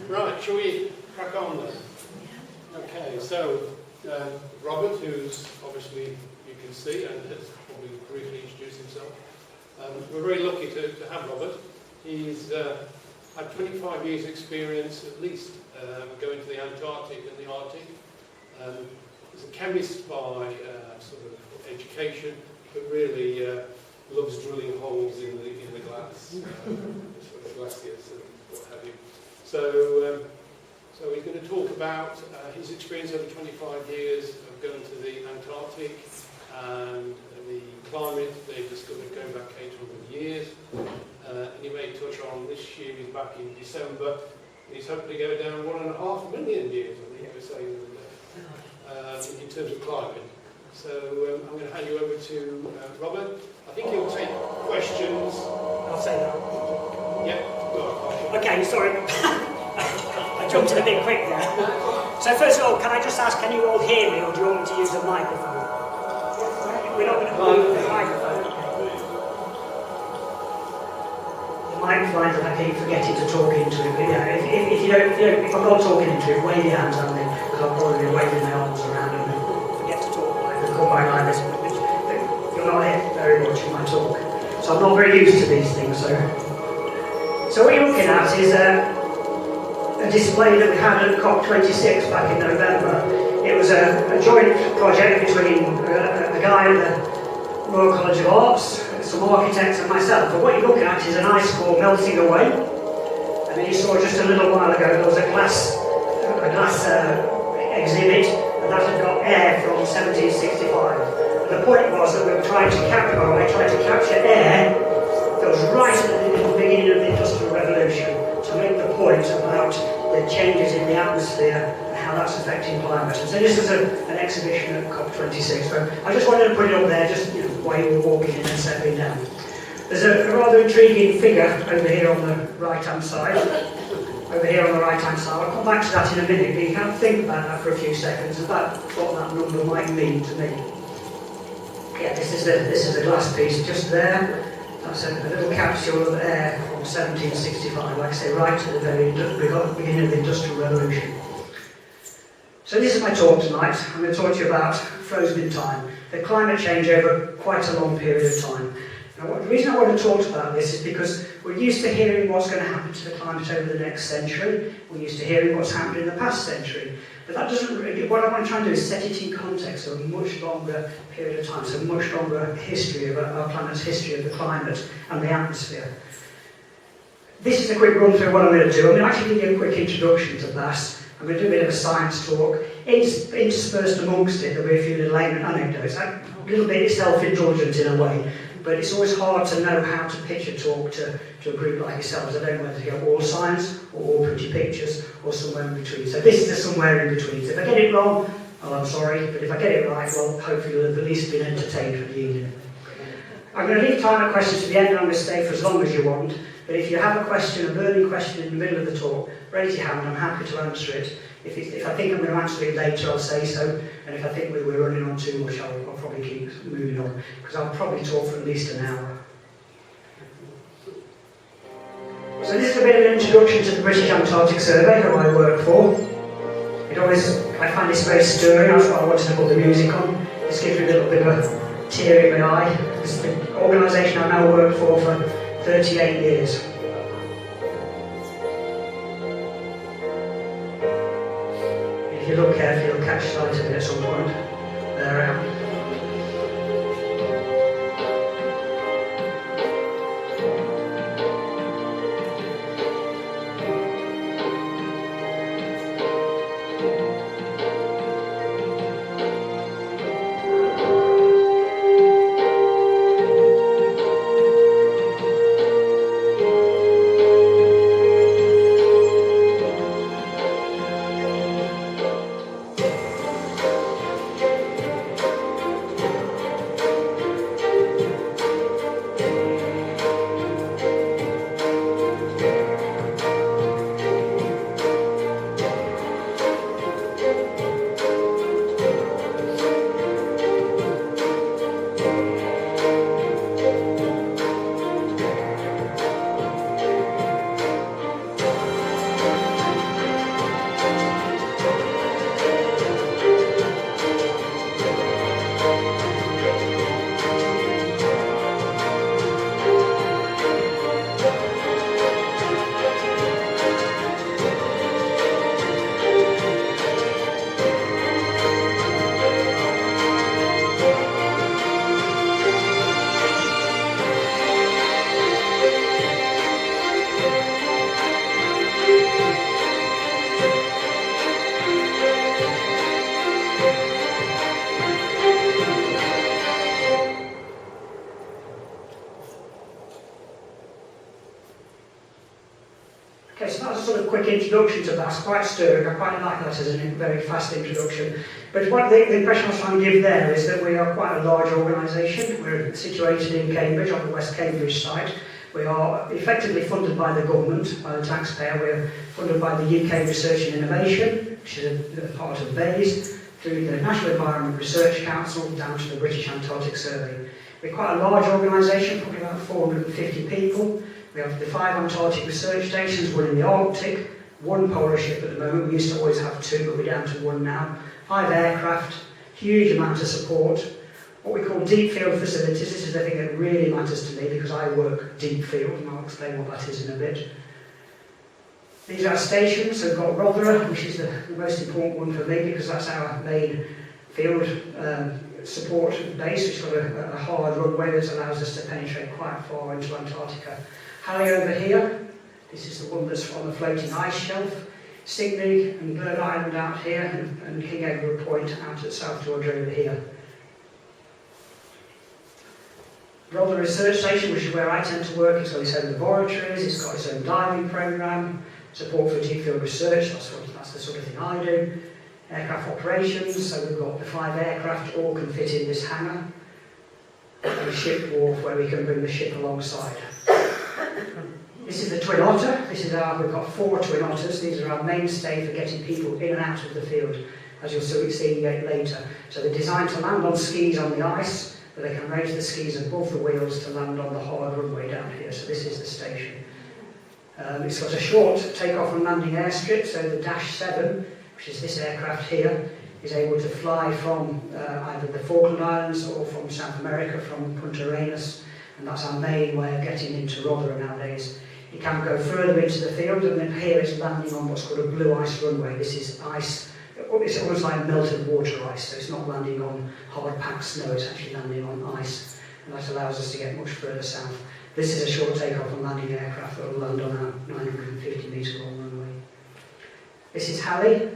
Right, shall we crack on then? Okay, so Robert, who's obviously you can see and has probably briefly introduced himself. We're very lucky to have Robert. He's had 25 years experience at least going to the Antarctic and the Arctic. He's a chemist by sort of education, but really loves drilling holes in the glass, sort of glaciers and what have you. So he's going to talk about his experience over 25 years of going to the Antarctic and the climate they've discovered going back 800 years. And he may touch on this year, he's back in December. He's hoping to go down 1.5 million years, I think he was saying the other day, in terms of climate. So I'm going to hand you over to Robert. I think he'll take questions. I'll say that. Yeah, go on. Okay, sorry. I jumped in a bit quick there. So first of all, can I just ask, can you all hear me, or do you want me to use a microphone? We're not going to use the microphone. The microphone, I keep forgetting to talk into it. But yeah, if I'm not talking into it, wave your hands at me, because I'll probably be waving my arms around and forget to talk. If I call my line, you're not here very much in my talk. So I'm not very used to these things. So what you're looking at is a display that we had at COP26 back in November. It was a joint project between a guy at the Royal College of Arts, some architects and myself. But what you're looking at is an ice core melting away. And then you saw just a little while ago there was a glass exhibit, and that had got air from 1765. And the point was that we were trying to capture air that was right at the beginning of the Industrial Revolution, to make the point about the changes in the atmosphere and how that's affecting climate. And so this was an exhibition at COP26. So I just wanted to put it up there, just while you were walking in and settling down. There's a rather intriguing figure over here on the right-hand side. I'll come back to that in a minute, but you can think about that for a few seconds, about what that number might mean to me. Yeah, this is a glass piece just there. That's a little capsule of air from 1765, like I say, right to the very beginning of the Industrial Revolution. So this is my talk tonight. I'm going to talk to you about frozen in time, the climate change over quite a long period of time. Now, the reason I want to talk about this is because we're used to hearing what's going to happen to the climate over the next century. We're used to hearing what's happened in the past century. But that doesn't really, what I want to try and do is set it in context of a much longer period of time, so a much longer history of our planet's history of the climate and the atmosphere. This is a quick run through what I'm going to do. I'm going to actually give you a quick introduction to that. I'm going to do a bit of a science talk. Interspersed amongst it, there'll be a few little anecdotes. A little bit self-indulgent in a way, but it's always hard to know how to pitch a talk to a group like yourselves. I don't know whether to go all science, or all pretty pictures, or somewhere in between. So this is a somewhere in between. So if I get it wrong, well, I'm sorry, but if I get it right, well, hopefully you'll have at least been entertained for the evening. I'm going to leave time for questions to the end, and I'm going to stay for as long as you want. But if you have a question, a burning question in the middle of the talk, raise your hand, I'm happy to answer it. If I think I'm going to answer it later, I'll say so. And if I think we're running on too much, I'll probably keep moving on, because I'll probably talk for at least an hour. So this is a bit of an introduction to the British Antarctic Survey, who I work for. I find this very stirring, that's why I wanted to put the music on. This gives me a little bit of a tear in my eye. This is the organisation I've now worked for 38 years. If you look carefully, you'll catch sight of it at some point. There I am. Okay, so that's a sort of quick introduction to that. It's quite stirring. I quite like that as a very fast introduction. But what the impression I was trying to give there is that we are quite a large organisation. We're situated in Cambridge, on the West Cambridge site. We are effectively funded by the government, by the taxpayer. We're funded by the UK Research and Innovation, which is a part of BASE, through the National Environment Research Council, down to the British Antarctic Survey. We're quite a large organisation, probably about 450 people. We have the 5 Antarctic research stations, 1 in the Arctic, 1 polar ship at the moment. We used to always have 2, but we're down to 1 now. 5 aircraft, huge amount of support. What we call deep field facilities. This is the thing that really matters to me because I work deep field, and I'll explain what that is in a bit. These are our stations. So we've got Rotherham, which is the most important one for me because that's our main field support base, which has got a hard runway that allows us to penetrate quite far into Antarctica. Halley over here, this is the one that's on the floating ice shelf. Signy and Bird Island out here, and King Edward Point out at South Georgia over here. Rotherham Research Station, which is where I tend to work, it's got its own laboratories, it's got its own diving programme, support for deep field research, that's the sort of thing I do. Aircraft operations, so we've got the 5 aircraft, all can fit in this hangar. And a ship wharf where we can bring the ship alongside. This is the Twin Otter. We've got 4 Twin Otters. These are our mainstay for getting people in and out of the field, as you'll see later. So they're designed to land on skis on the ice, but they can raise the skis above the wheels to land on the hard runway down here. So this is the station. It's got a short takeoff and landing airstrip, so the Dash 7, which is this aircraft here, is able to fly from either the Falkland Islands or from South America, from Punta Arenas, and that's our main way of getting into Rotherham nowadays. It can go further into the field, and then here it's landing on what's called a blue ice runway. This is ice, it's almost like melted water ice, so it's not landing on hard packed snow, it's actually landing on ice, and that allows us to get much further south. This is a short takeoff and landing aircraft that will land on our 950 metre long runway. This is Halley.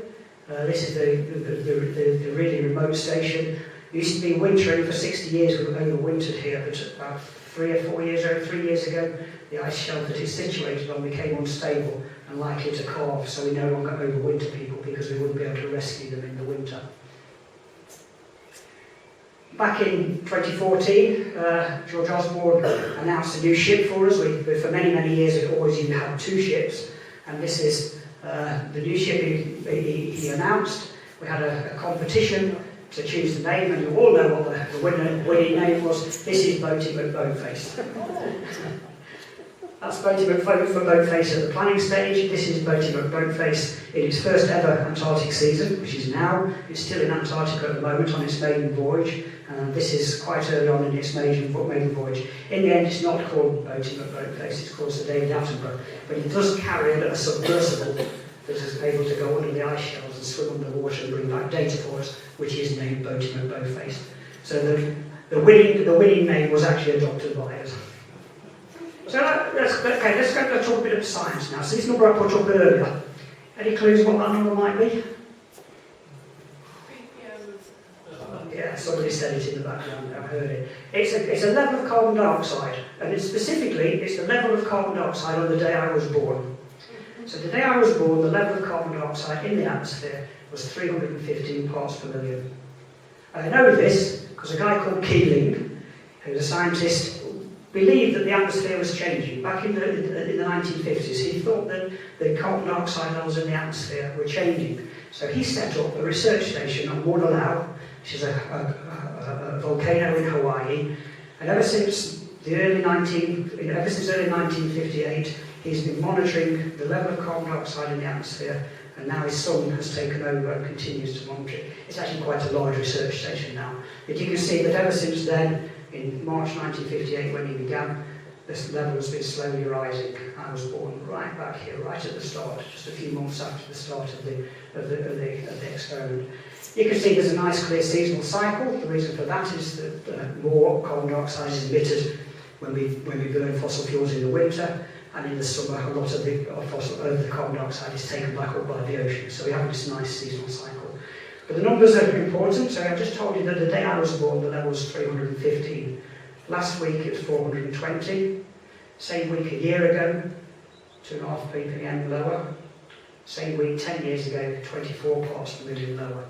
This is the really remote station. It used to be wintering for 60 years. We've overwintered here, but about 3 years ago, the ice shelf that it's situated on became unstable and likely to calve, so we no longer overwinter people because we wouldn't be able to rescue them in the winter. Back in 2014, George Osborne announced a new ship for us. For many, many years, we've always had 2 ships, and this is the new ship he announced. We had a competition to choose the name, and you all know what the winning name was. This is Boating McBoatface. That's Boating McBoatface at the planning stage. This is Boating McBoatface in its first ever Antarctic season, which is now. It's still in Antarctica at the moment on its maiden voyage. This is quite early on in its maiden voyage. In the end, it's not called Boating McBoatface, it's called Sir David Attenborough, but it does carry a submersible that is able to go under the ice shelves and swim under the water and bring back data for us, which is named Boating McBoatface. So the winning name was actually adopted by us. So let's talk a bit of science now. So this number I put up earlier, any clues what that number might be? Yeah, somebody said it in the background, I've heard it. It's a level of carbon dioxide, and it's the level of carbon dioxide on the day I was born. So the day I was born, the level of carbon dioxide in the atmosphere was 315 parts per million. I know this because a guy called Keeling, who's a scientist, believed that the atmosphere was changing. Back in the 1950s, he thought that the carbon dioxide levels in the atmosphere were changing. So he set up a research station on Mauna Loa, which is a volcano in Hawaii, and ever since early 1958, he's been monitoring the level of carbon dioxide in the atmosphere, and now his son has taken over and continues to monitor it. It's actually quite a large research station now. But you can see that ever since then, in March 1958 when he began, this level has been slowly rising. I was born right back here, right at the start, just a few months after the start of the experiment. You can see there's a nice clear seasonal cycle. The reason for that is that more carbon dioxide is emitted when we burn fossil fuels in the winter, and in the summer a lot of the carbon dioxide is taken back up by the ocean. So we have this nice seasonal cycle. But the numbers are important. So I've just told you that the day I was born, the level was 315. Last week it was 420. Same week a year ago, 2.5 ppm lower. Same week 10 years ago, 24 parts per million lower.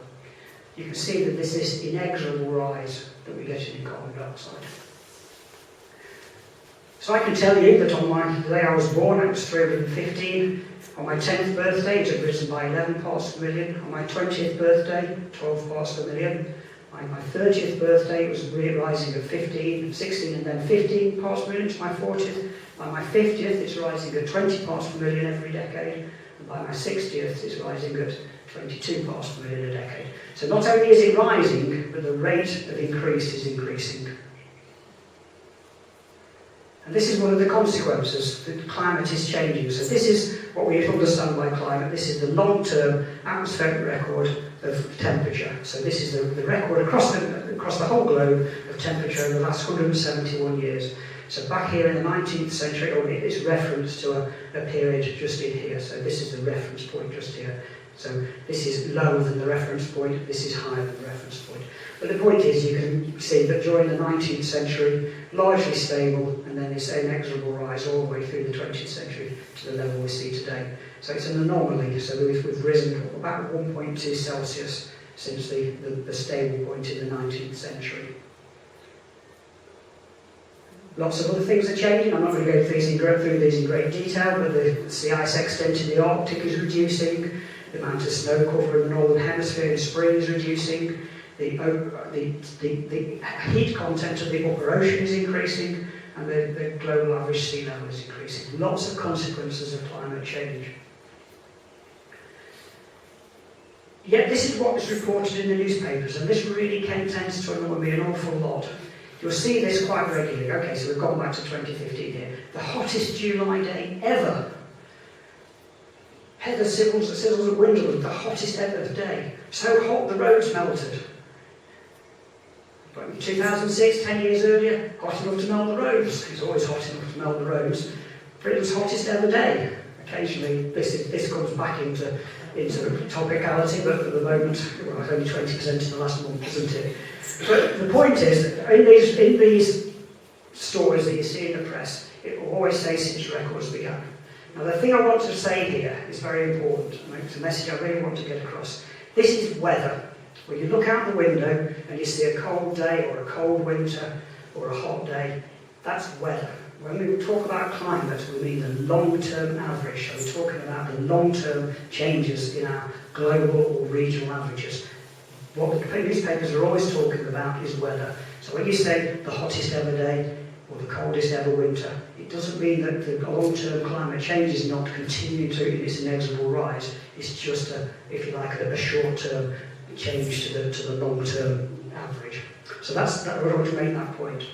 You can see that there's this inexorable rise that we get in carbon dioxide. So I can tell you that on the day I was born, it was 315. On my 10th birthday, it had risen by 11 parts per million. On my 20th birthday, 12 parts per million. On my 30th birthday, it was rising at 15, 16, and then 15 parts per million to my 40th. By my 50th, it's rising at 20 parts per million every decade. And by my 60th, it's rising at 22 parts per million a decade. So not only is it rising, but the rate of increase is increasing. And this is one of the consequences, that climate is changing. So this is what we understand by climate. This is the long-term atmospheric record of temperature. So this is the record across the whole globe of temperature over the last 171 years. So back here in the 19th century, it's reference to a period just in here. So this is the reference point just here. So this is lower than the reference point, this is higher than the reference point. But the point is, you can see that during the 19th century, largely stable, and then this inexorable rise all the way through the 20th century to the level we see today. So it's an anomaly. So we've risen about 1.2 Celsius since the stable point in the 19th century. Lots of other things are changing. I'm not going to go through these in great detail, but the sea ice extent in the Arctic is reducing. The amount of snow cover in the northern hemisphere in spring is reducing. The heat content of the upper ocean is increasing, and the global average sea level is increasing. Lots of consequences of climate change. Yet this is what is reported in the newspapers, and this really tends to annoy me an awful lot. You'll see this quite regularly. Okay, so we've gone back to 2015 here. The hottest July day ever. Heather Sizzles at Winderland, the hottest ever day. So hot the roads melted. But in 2006, 10 years earlier, hot enough to melt the roads. It's always hot enough to melt the roads. Britain's hottest ever day. Occasionally, this comes back into topicality, but at the moment, well, it's only 20% in the last month, isn't it? But the point is, in these stories that you see in the press, it will always say since records began. Now, the thing I want to say here is very important, and it's a message I really want to get across. This is weather. When you look out the window and you see a cold day or a cold winter or a hot day, that's weather. When we talk about climate, we mean the long-term average. So we're talking about the long-term changes in our global or regional averages. What the newspapers are always talking about is weather. So when you say the hottest ever day or the coldest ever winter, it doesn't mean that the long-term climate change is not continuing in its inexorable rise. It's just, if you like, a short-term change to the long-term average. So I want to make that point.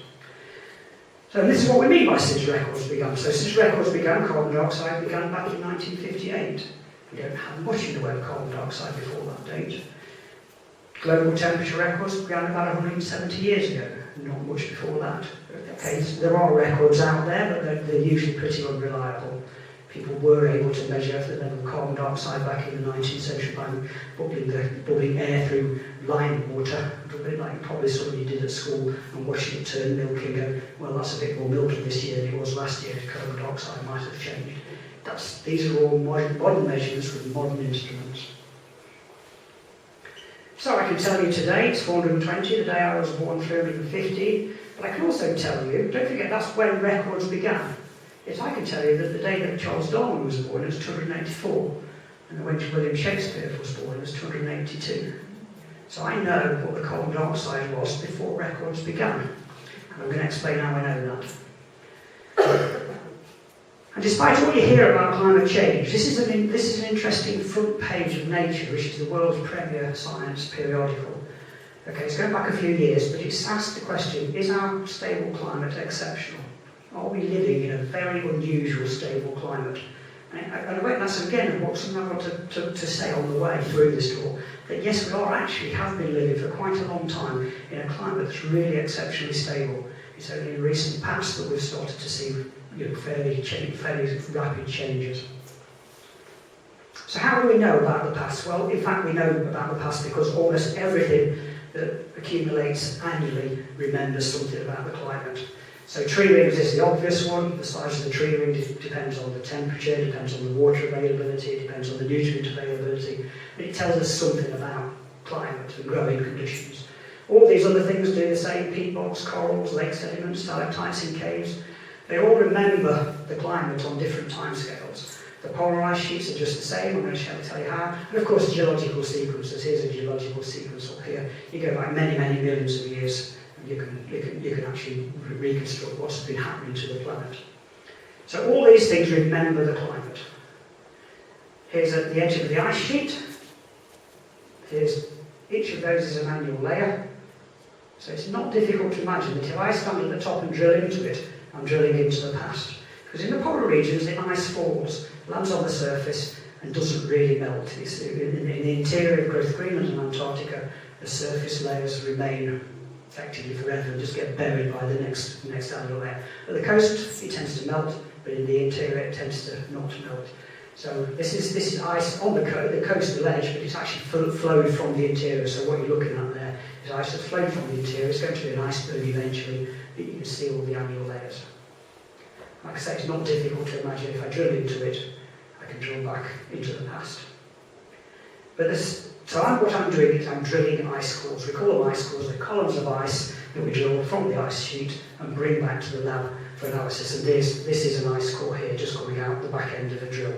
So this is what we mean by since records began. So since records began, carbon dioxide began back in 1958. We don't have much in the way of carbon dioxide before that date. Global temperature records began about 170 years ago, not much before that. Okay, there are records out there, but they're usually pretty unreliable. People were able to measure the level of carbon dioxide back in the 19th century by bubbling air through lime water, a bit like probably somebody did at school, and watching it turn milky and go, well, that's a bit more milky this year than it was last year. Carbon dioxide might have changed. These are all modern measurements with modern instruments. So I can tell you today, it's 420, the day I was born 350, but I can also tell you, don't forget, that's when records began. Yes, I can tell you that the day that Charles Darwin was born, it was 284, and when William Shakespeare was born, it was 282. So I know what the carbon dioxide was before records began, and I'm going to explain how I know that. And despite all you hear about climate change, this is an interesting front page of Nature, which is the world's premier science periodical. Okay, it's going back a few years, but it's asked the question, is our stable climate exceptional? Are we living in a very unusual stable climate? And that's again what something I want to say on the way through this talk, that yes, we have been living for quite a long time in a climate that's really exceptionally stable. It's only in recent past that we've started to see fairly rapid changes. So how do we know about the past? Well, in fact, we know about the past because almost everything that accumulates annually remembers something about the climate. So tree rings is the obvious one. The size of the tree ring depends on the temperature, depends on the water availability, depends on the nutrient availability. And it tells us something about climate and growing conditions. All these other things do the same: peat bogs, corals, lake sediments, stalactites in caves. They all remember the climate on different timescales. The polar ice sheets are just the same. I'm going to tell you how. And of course, geological sequences. Here's a geological sequence up here. You go back many, many millions of years. You can actually reconstruct what's been happening to the planet. So all these things remember the climate. Here's at the edge of the ice sheet. Here's each of those is an annual layer. So it's not difficult to imagine that if I stand at the top and drill into it, I'm drilling into the past. Because in the polar regions, the ice falls, lands on the surface, and doesn't really melt. In the interior of both Greenland and Antarctica, the surface layers remain effectively forever and just get buried by the next outer layer. At the coast, it tends to melt, but in the interior, it tends to not melt. So this is ice on the coastal edge, but it's actually flowed from the interior. So what you're looking at there is ice that's flowed from the interior. It's going to be an iceberg eventually, but you can see all the annual layers. Like I say, it's not difficult to imagine. If I drill into it, I can drill back into the past. But what I'm doing is I'm drilling ice cores. We call them ice cores. They're columns of ice that we drill from the ice sheet and bring back to the lab for analysis. And this is an ice core here, just coming out the back end of a drill.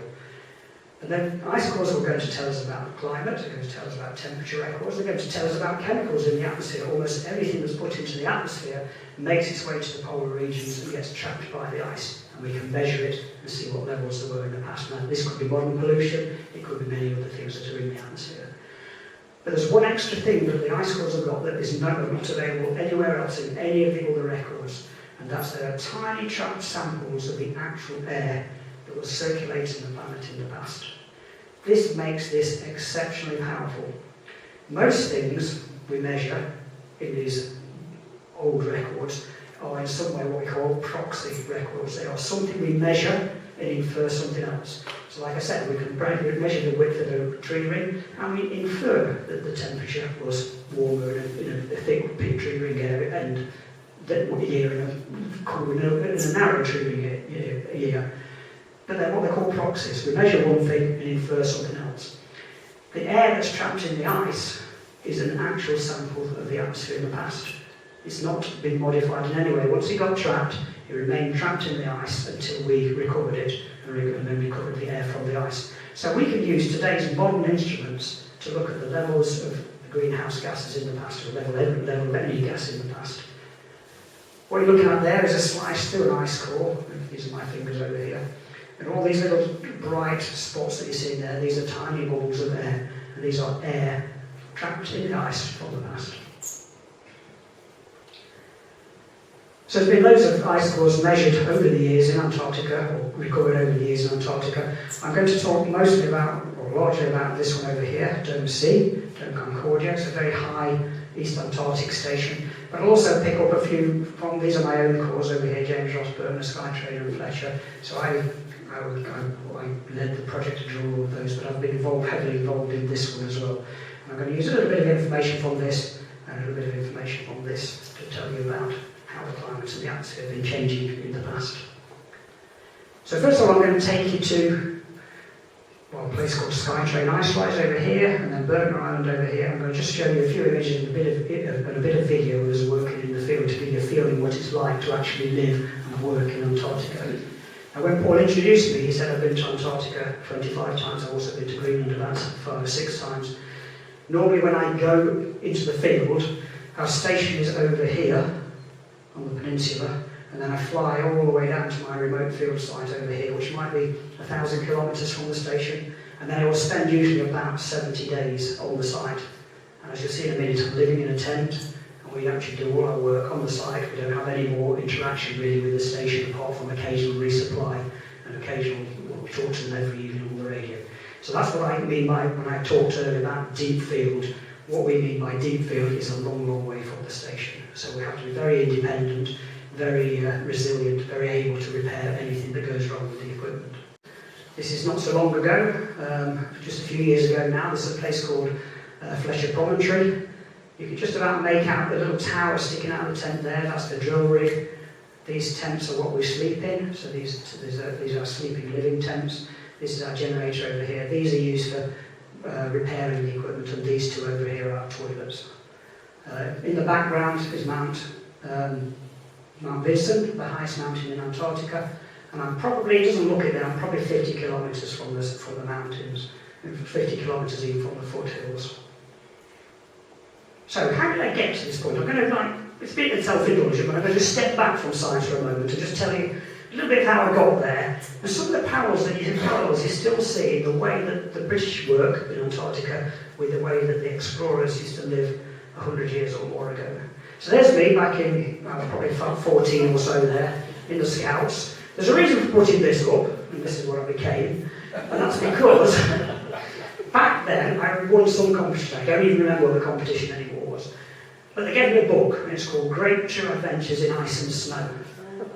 And then ice cores are going to tell us about the climate, they're going to tell us about temperature records, they're going to tell us about chemicals in the atmosphere. Almost everything that's put into the atmosphere makes its way to the polar regions and gets trapped by the ice. And we can measure it and see what levels there were in the past. Now, this could be modern pollution, it could be many other things that are in the atmosphere. But there's one extra thing that the ice cores have got that is not available anywhere else in any of the other records, and that's there are tiny trapped samples of the actual air that was circulating the planet in the past. This makes this exceptionally powerful. Most things we measure in these old records are in some way what we call proxy records. They are something we measure and infer something else. So like I said, we can measure the width of a tree ring and we infer that the temperature was warmer in a thick tree ring area and that year in a narrow tree ring year. But they're what they call proxies. We measure one thing and infer something else. The air that's trapped in the ice is an actual sample of the atmosphere in the past. It's not been modified in any way. Once it got trapped, it remained trapped in the ice until we recovered it and then recovered the air from the ice. So we can use today's modern instruments to look at the levels of the greenhouse gases in the past, or level of any gas in the past. What you're looking at there is a slice through an ice core. These are my fingers over here. And all these little bright spots that you see there, these are tiny bubbles of air, and these are air trapped in the ice from the past. So there's been loads of ice cores measured over the years in Antarctica, or recovered over the years in Antarctica. I'm going to talk mostly about, or largely about this one over here, Dome C, Dome Concordia. It's a very high East Antarctic station. But I'll also pick up a few from, these are my own cores over here, James Ross Burner, Skytrader and Fletcher. So I led the project to draw all of those, but I've been heavily involved in this one as well. And I'm going to use a little bit of information from this and a little bit of information from this to tell you about how the climates and the atmosphere have been changing in the past. So first of all, I'm going to take you to a place called Skytrain Ice Rise over here, and then Burner Island over here. I'm going to just show you a few images and a bit of video of us working in the field to give you a feeling what it's like to actually live and work in Antarctica. Now, when Paul introduced me, he said I've been to Antarctica 25 times. I've also been to Greenland about 5 or 6 times. Normally, when I go into the field, our station is over here on the peninsula, and then I fly all the way down to my remote field site over here, which might be 1,000 kilometres from the station, and then I will spend usually about 70 days on the site. And as you'll see in a minute, I'm living in a tent, and we actually do all our work on the site. We don't have any more interaction really with the station apart from occasional resupply and occasional, we talk to them every evening on the radio. So that's what I mean by when I talked earlier about deep field. What we mean by deep field is a long, long way from the station. So we have to be very independent, very resilient, very able to repair anything that goes wrong with the equipment. This is not so long ago, just a few years ago now. There's a place called Fletcher Promontory. You can just about make out the little tower sticking out of the tent there. That's the drill rig. These tents are what we sleep in, so these are sleeping living tents. This is our generator over here. These are used for repairing the equipment, and these two over here are toilets. In the background is Mount Vinson, the highest mountain in Antarctica, and I'm probably, it doesn't look it there, I'm probably 50 kilometres from the mountains, and 50 kilometres even from the foothills. So how did I get to this point? I'm going to, it's a bit self-indulgent, but I'm going to just step back from science for a moment and just tell you a little bit how I got there, and some of the parallels you still see in the way that the British work in Antarctica with the way that the explorers used to live 100 years or more ago. So there's me back in, probably 14 or so there, in the Scouts. There's a reason for putting this up, and this is what I became, and that's because back then I won some competition. I don't even remember what the competition anymore was. But they gave me a book, and it's called Great True Adventures in Ice and Snow.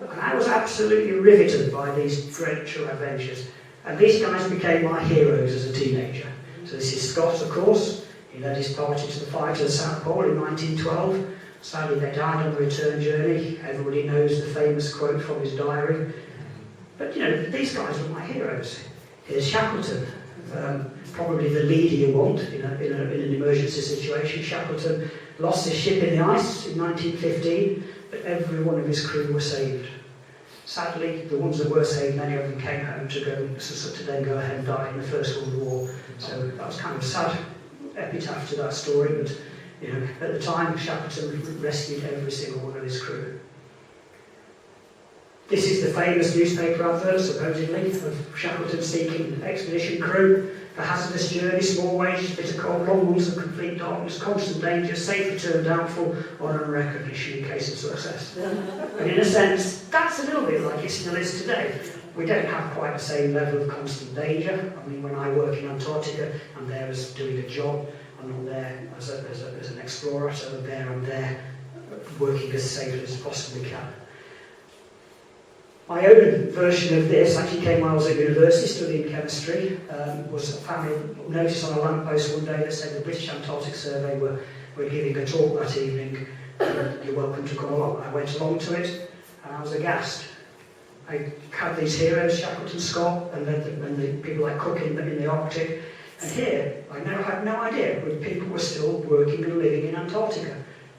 And I was absolutely riveted by these great true adventures. And these guys became my heroes as a teenager. So this is Scott, of course. He led his party to the fight at the South Pole in 1912. Sadly, they died on the return journey. Everybody knows the famous quote from his diary. But, you know, these guys were my heroes. Here's Shackleton, probably the leader you want in an emergency situation. Shackleton lost his ship in the ice in 1915, but every one of his crew were saved. Sadly, the ones that were saved, many of them came home to then go ahead and die in the First World War. So that was kind of a sad epitaph to that story, but you know, at the time, Shackleton rescued every single one of his crew. This is the famous newspaper advert, supposedly, of Shackleton seeking expedition crew for hazardous journey, small wages, bitter cold, long months of complete darkness, constant danger, safe return doubtful, honour and recognition in case of success. And in a sense, that's a little bit like it still is today. We don't have quite the same level of constant danger. I mean, when I work in Antarctica, I'm there as doing a job. I'm not there as an explorer, so I'm there working as safely as possibly can. My own version of this actually came when I was at university studying chemistry. Was a family notice on a lamppost one day that said the British Antarctic Survey were giving a talk that evening. You're welcome to come along. I went along to it and I was aghast. I had these heroes, Shackleton, Scott, and the people like Cook in the Arctic. And here, I had no idea when people were still working and living in Antarctica.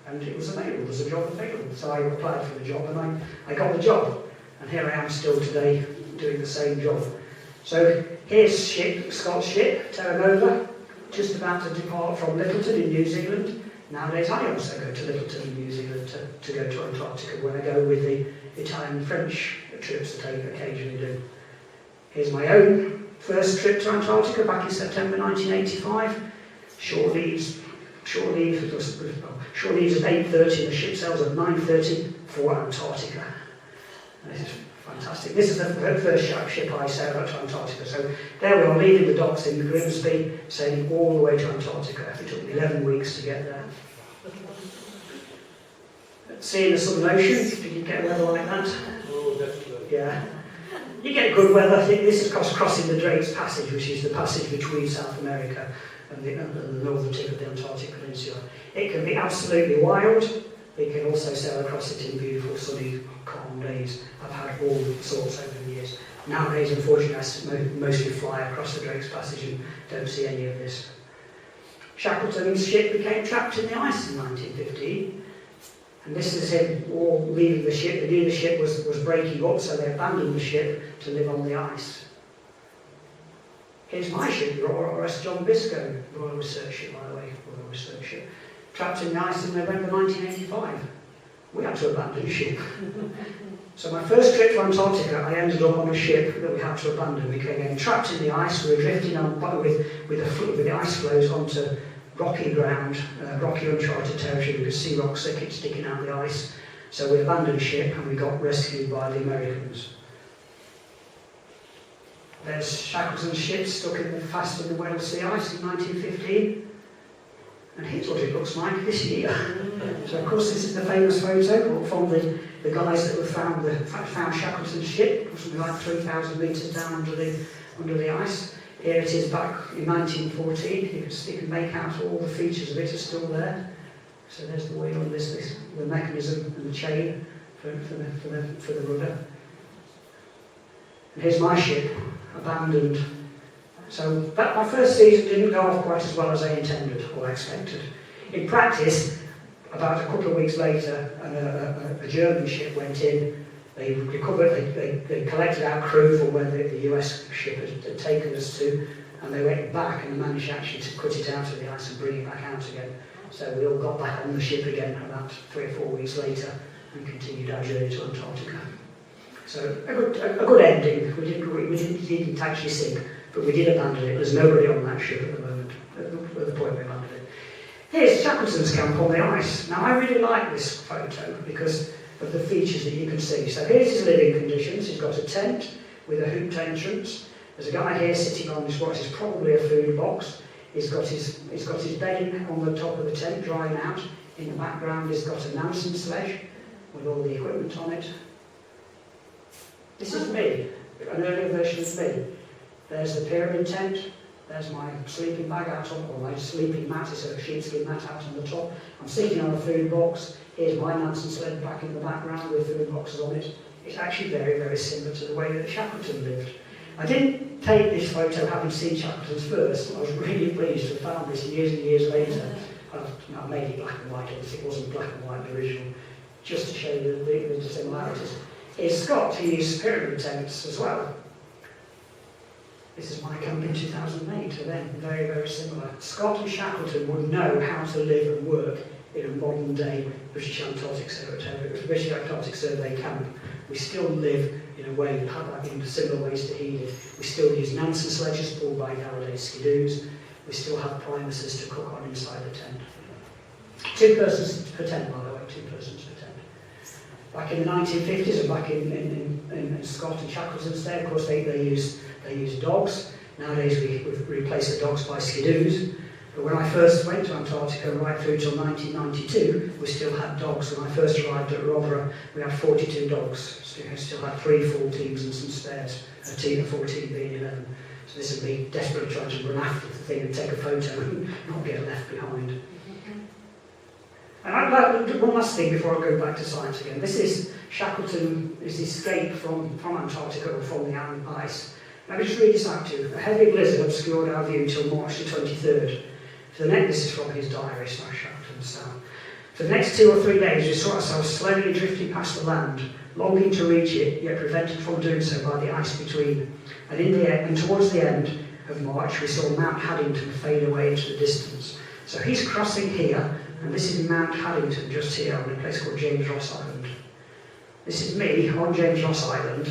And it was available, there's a job available. So I applied for the job and I got the job. And here I am still today doing the same job. So here's Scott's ship, Terra Nova, just about to depart from Littleton in New Zealand. Nowadays I also go to Littleton in New Zealand to go to Antarctica when I go with the Italian and French trips that I occasionally do. Here's my own first trip to Antarctica back in September 1985. Shore leaves at 8:30 and the ship sails at 9:30 for Antarctica. This is fantastic. This is the first ship I sailed out to Antarctica. So there we are, leaving the docks in Grimsby, sailing all the way to Antarctica. It took me 11 weeks to get there. Seeing the Southern Ocean, did you get weather like that? Oh, definitely. Yeah. You get good weather. I think this is crossing the Drake's Passage, which is the passage between South America and the northern tip of the Antarctic Peninsula. It can be absolutely wild. You can also sail across it in beautiful, sunny, calm days. I've had all sorts over the years. Nowadays, unfortunately, I mostly fly across the Drake's Passage and don't see any of this. Shackleton's ship became trapped in the ice in 1915. And this is him all leaving the ship. They knew the ship was breaking up, so they abandoned the ship to live on the ice. Here's my ship, the RS John Biscoe, Royal Research Ship, by the way, Royal Research Ship. Trapped in the ice in November 1985. We had to abandon the ship. So my first trip to Antarctica, I ended up on a ship that we had to abandon. We became trapped in the ice. We were drifting on with the ice floes onto rocky ground, rocky uncharted territory. We could see rock thickets sticking out of the ice. So we abandoned ship and we got rescued by the Americans. There's Shackleton's ship stuck fast in the Weddell Sea ice in 1915. And here's what it looks like this year. So of course this is the famous photo from the guys that found Shackleton's ship, something like 3,000 metres down under the ice. Here it is back in 1914. You can make out all the features of it are still there. So there's the wheel and the mechanism and the chain for the rudder. And here's my ship, abandoned. So my first season didn't go off quite as well as I intended or expected. In practice, about a couple of weeks later, a German ship went in. They recovered, they collected our crew from where the US ship had taken us to, and they went back and managed actually to cut it out of the ice and bring it back out again. So we all got back on the ship again about 3 or 4 weeks later and continued our journey to Antarctica. So a good ending. We didn't actually sink, but we did abandon it. There's nobody on that ship at the moment, at the point we abandoned it. Here's Shackleton's camp on the ice. Now I really like this photo because of the features that you can see. So here's his living conditions. He's got a tent with a hooped entrance. There's a guy here sitting on what is probably a food box. He's got his bedding on the top of the tent, drying out. In the background, he's got a Nansen sledge with all the equipment on it. This is me, an earlier version of me. There's the pyramid tent. There's my sleeping bag out on, or my sleeping mat. It's a sheepskin mat out on the top. I'm sitting on a food box. Here's my Nansen sled back in the background with food boxes on it. It's actually very, very similar to the way that Shackleton lived. I didn't take this photo having seen Shackleton's first. I was really pleased to have found this years and years later. I made it black and white, obviously it wasn't black and white the original, just to show you the similarities. Here's Scott, he used pyramid tents as well. This is my camp in 2008, and then very, very similar. Scott and Shackleton would know how to live and work in a modern day British Antarctic Survey camp. We still live in a way in similar ways to he did. We still use Nansen sledges pulled by Faraday skidoos. We still have primuses to cook on inside the tent. 2 persons per tent, by the way, 2 persons per tent. Back in the 1950s and back in Scott and Shackleton's day, of course, they use dogs. Nowadays we've replaced the dogs by skidoos. But when I first went to Antarctica right through till 1992, we still had dogs. When I first arrived at Wilbraham, we had 42 dogs. Still had 3 full teams and some spares, a team of 14 being 11. So this would be desperately trying to run after the thing and take a photo and not get left behind. And I'd like to do one last thing before I go back to science again. This is Shackleton, his escape from Antarctica or from the ice. Let me just read this out to you. A heavy blizzard obscured our view till March the 23rd. This is from his diary, Shackleton's style. For the next 2 or 3 days, we saw ourselves slowly drifting past the land, longing to reach it, yet prevented from doing so by the ice between. And towards the end of March, we saw Mount Haddington fade away into the distance. So he's crossing here, and this is Mount Haddington just here on a place called James Ross Island. This is me on James Ross Island,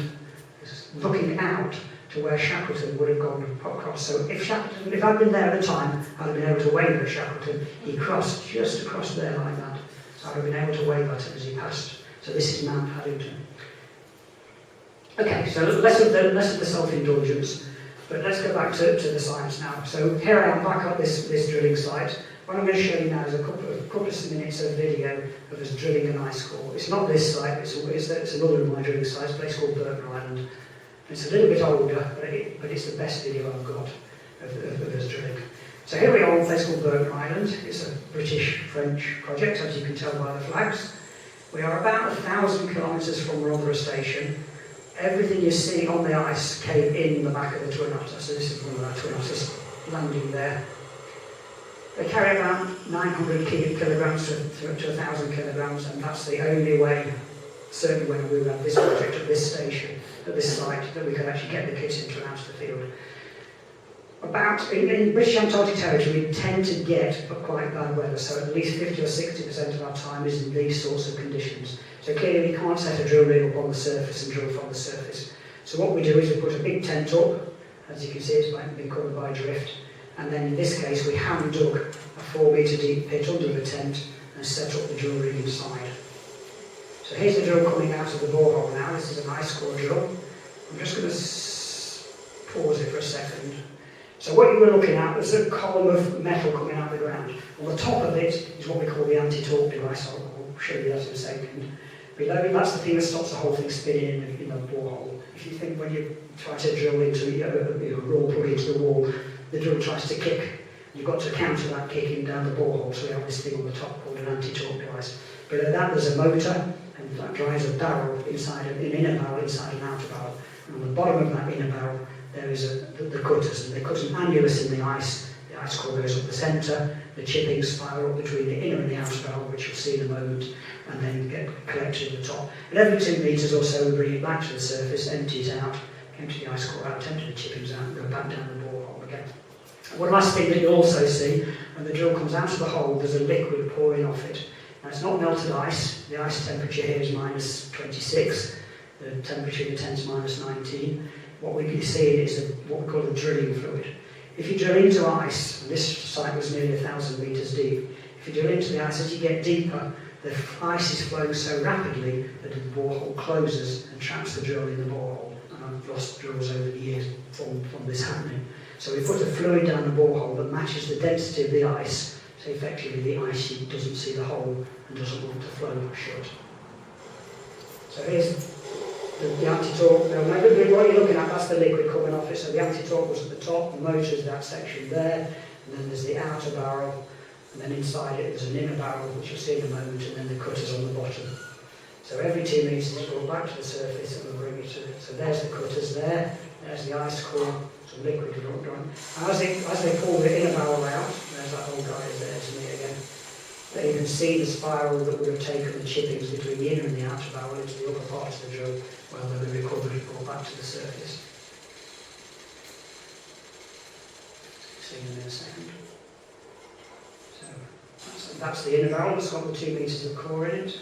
looking out to where Shackleton would have gone across. So if I'd been there at the time, I'd have been able to wave at Shackleton. He crossed just across there like that. So I'd have been able to wave at him as he passed. So this is Mount Haddington. Okay, so less of the self-indulgence, but let's go back to the science now. So here I am back at this drilling site. What I'm going to show you now is a couple of minutes of video of us drilling an ice core. It's not this site, it's another of my drilling sites, a place called Wilbraham Island. It's a little bit older, but it's the best video I've got of us drilling. So here we are on a place called Wilbraham Island. It's a British-French project, as you can tell by the flags. We are about 1,000 kilometres from Wilbraham Station. Everything you see on the ice came in the back of the Twin Otter, so this is one of our Twin Otters landing there. They carry about 900 kilograms to 1,000 kilograms, and that's the only way, certainly when we were at this project, at this station, at this site, that we could actually get the kit into and out of the field. In British Antarctic territory, we tend to get quite bad weather, so at least 50 or 60% of our time is in these sorts of conditions. So clearly we can't set a drill rig up on the surface and drill from the surface. So what we do is we put a big tent up, as you can see it's been covered by drift, and then in this case we hand dug a 4 metre deep pit under the tent and set up the drill rig inside. So here's the drill coming out of the borehole now. This is an ice core drill. I'm just going to pause it for a second. So what you were looking at was a column of metal coming out of the ground. On the top of it is what we call the anti-torque device. I'll show you that in a second. Below it, that's the thing that stops the whole thing spinning in the borehole. If you think when you try to drill into a raw plug into the wall, the drill tries to kick. You've got to counter that kicking down the borehole, so we have this thing on the top called an anti-torque device. Below that there's a motor, and In fact, dries a barrel inside, an inner barrel inside an outer barrel. And on the bottom of that inner barrel, there is the cutters, and they cut an annulus in the ice. The ice core goes up the centre, the chippings spiral up between the inner and the outer barrel, which you'll see in a moment, and then get collected at the top. And every 2 metres or so, we bring it back to the surface, empty it out, empty the ice core out, empty the chippings out, and go back down the borehole again. One last thing that you'll also see, when the drill comes out of the hole, there's a liquid pouring off it. Now, it's not melted ice. The ice temperature here is minus 26. The temperature in the tent's minus 19. What we can see is what we call the drilling fluid. If you drill into ice, and this site was nearly 1,000 metres deep, if you drill into the ice, as you get deeper, the ice is flowing so rapidly that the borehole closes and traps the drill in the borehole. And I've lost drills over the years from this happening. So we put a fluid down the borehole that matches the density of the ice, so effectively the ice sheet doesn't see the hole and doesn't want to flow shut. So here's the anti-torque. Now, what you're looking at, that's the liquid coming off it. So the anti-torque was at the top, the motor is that section there, and then there's the outer barrel, and then inside it there's an inner barrel, which you'll see in a moment, and then the cutters on the bottom. So every 2 metres is brought back to the surface and we'll bring it to it. So there's the cutters there, there's the ice core, some liquid drop down. As they pull the inner barrel out, there's that old guy there to me again. Then you can see the spiral that would have taken the chippings between the inner and the outer barrel into the upper part of the drill, while they'll be recovered and brought back to the surface. See you in a second. So that's the inner barrel, it's got the 2 metres of core in it.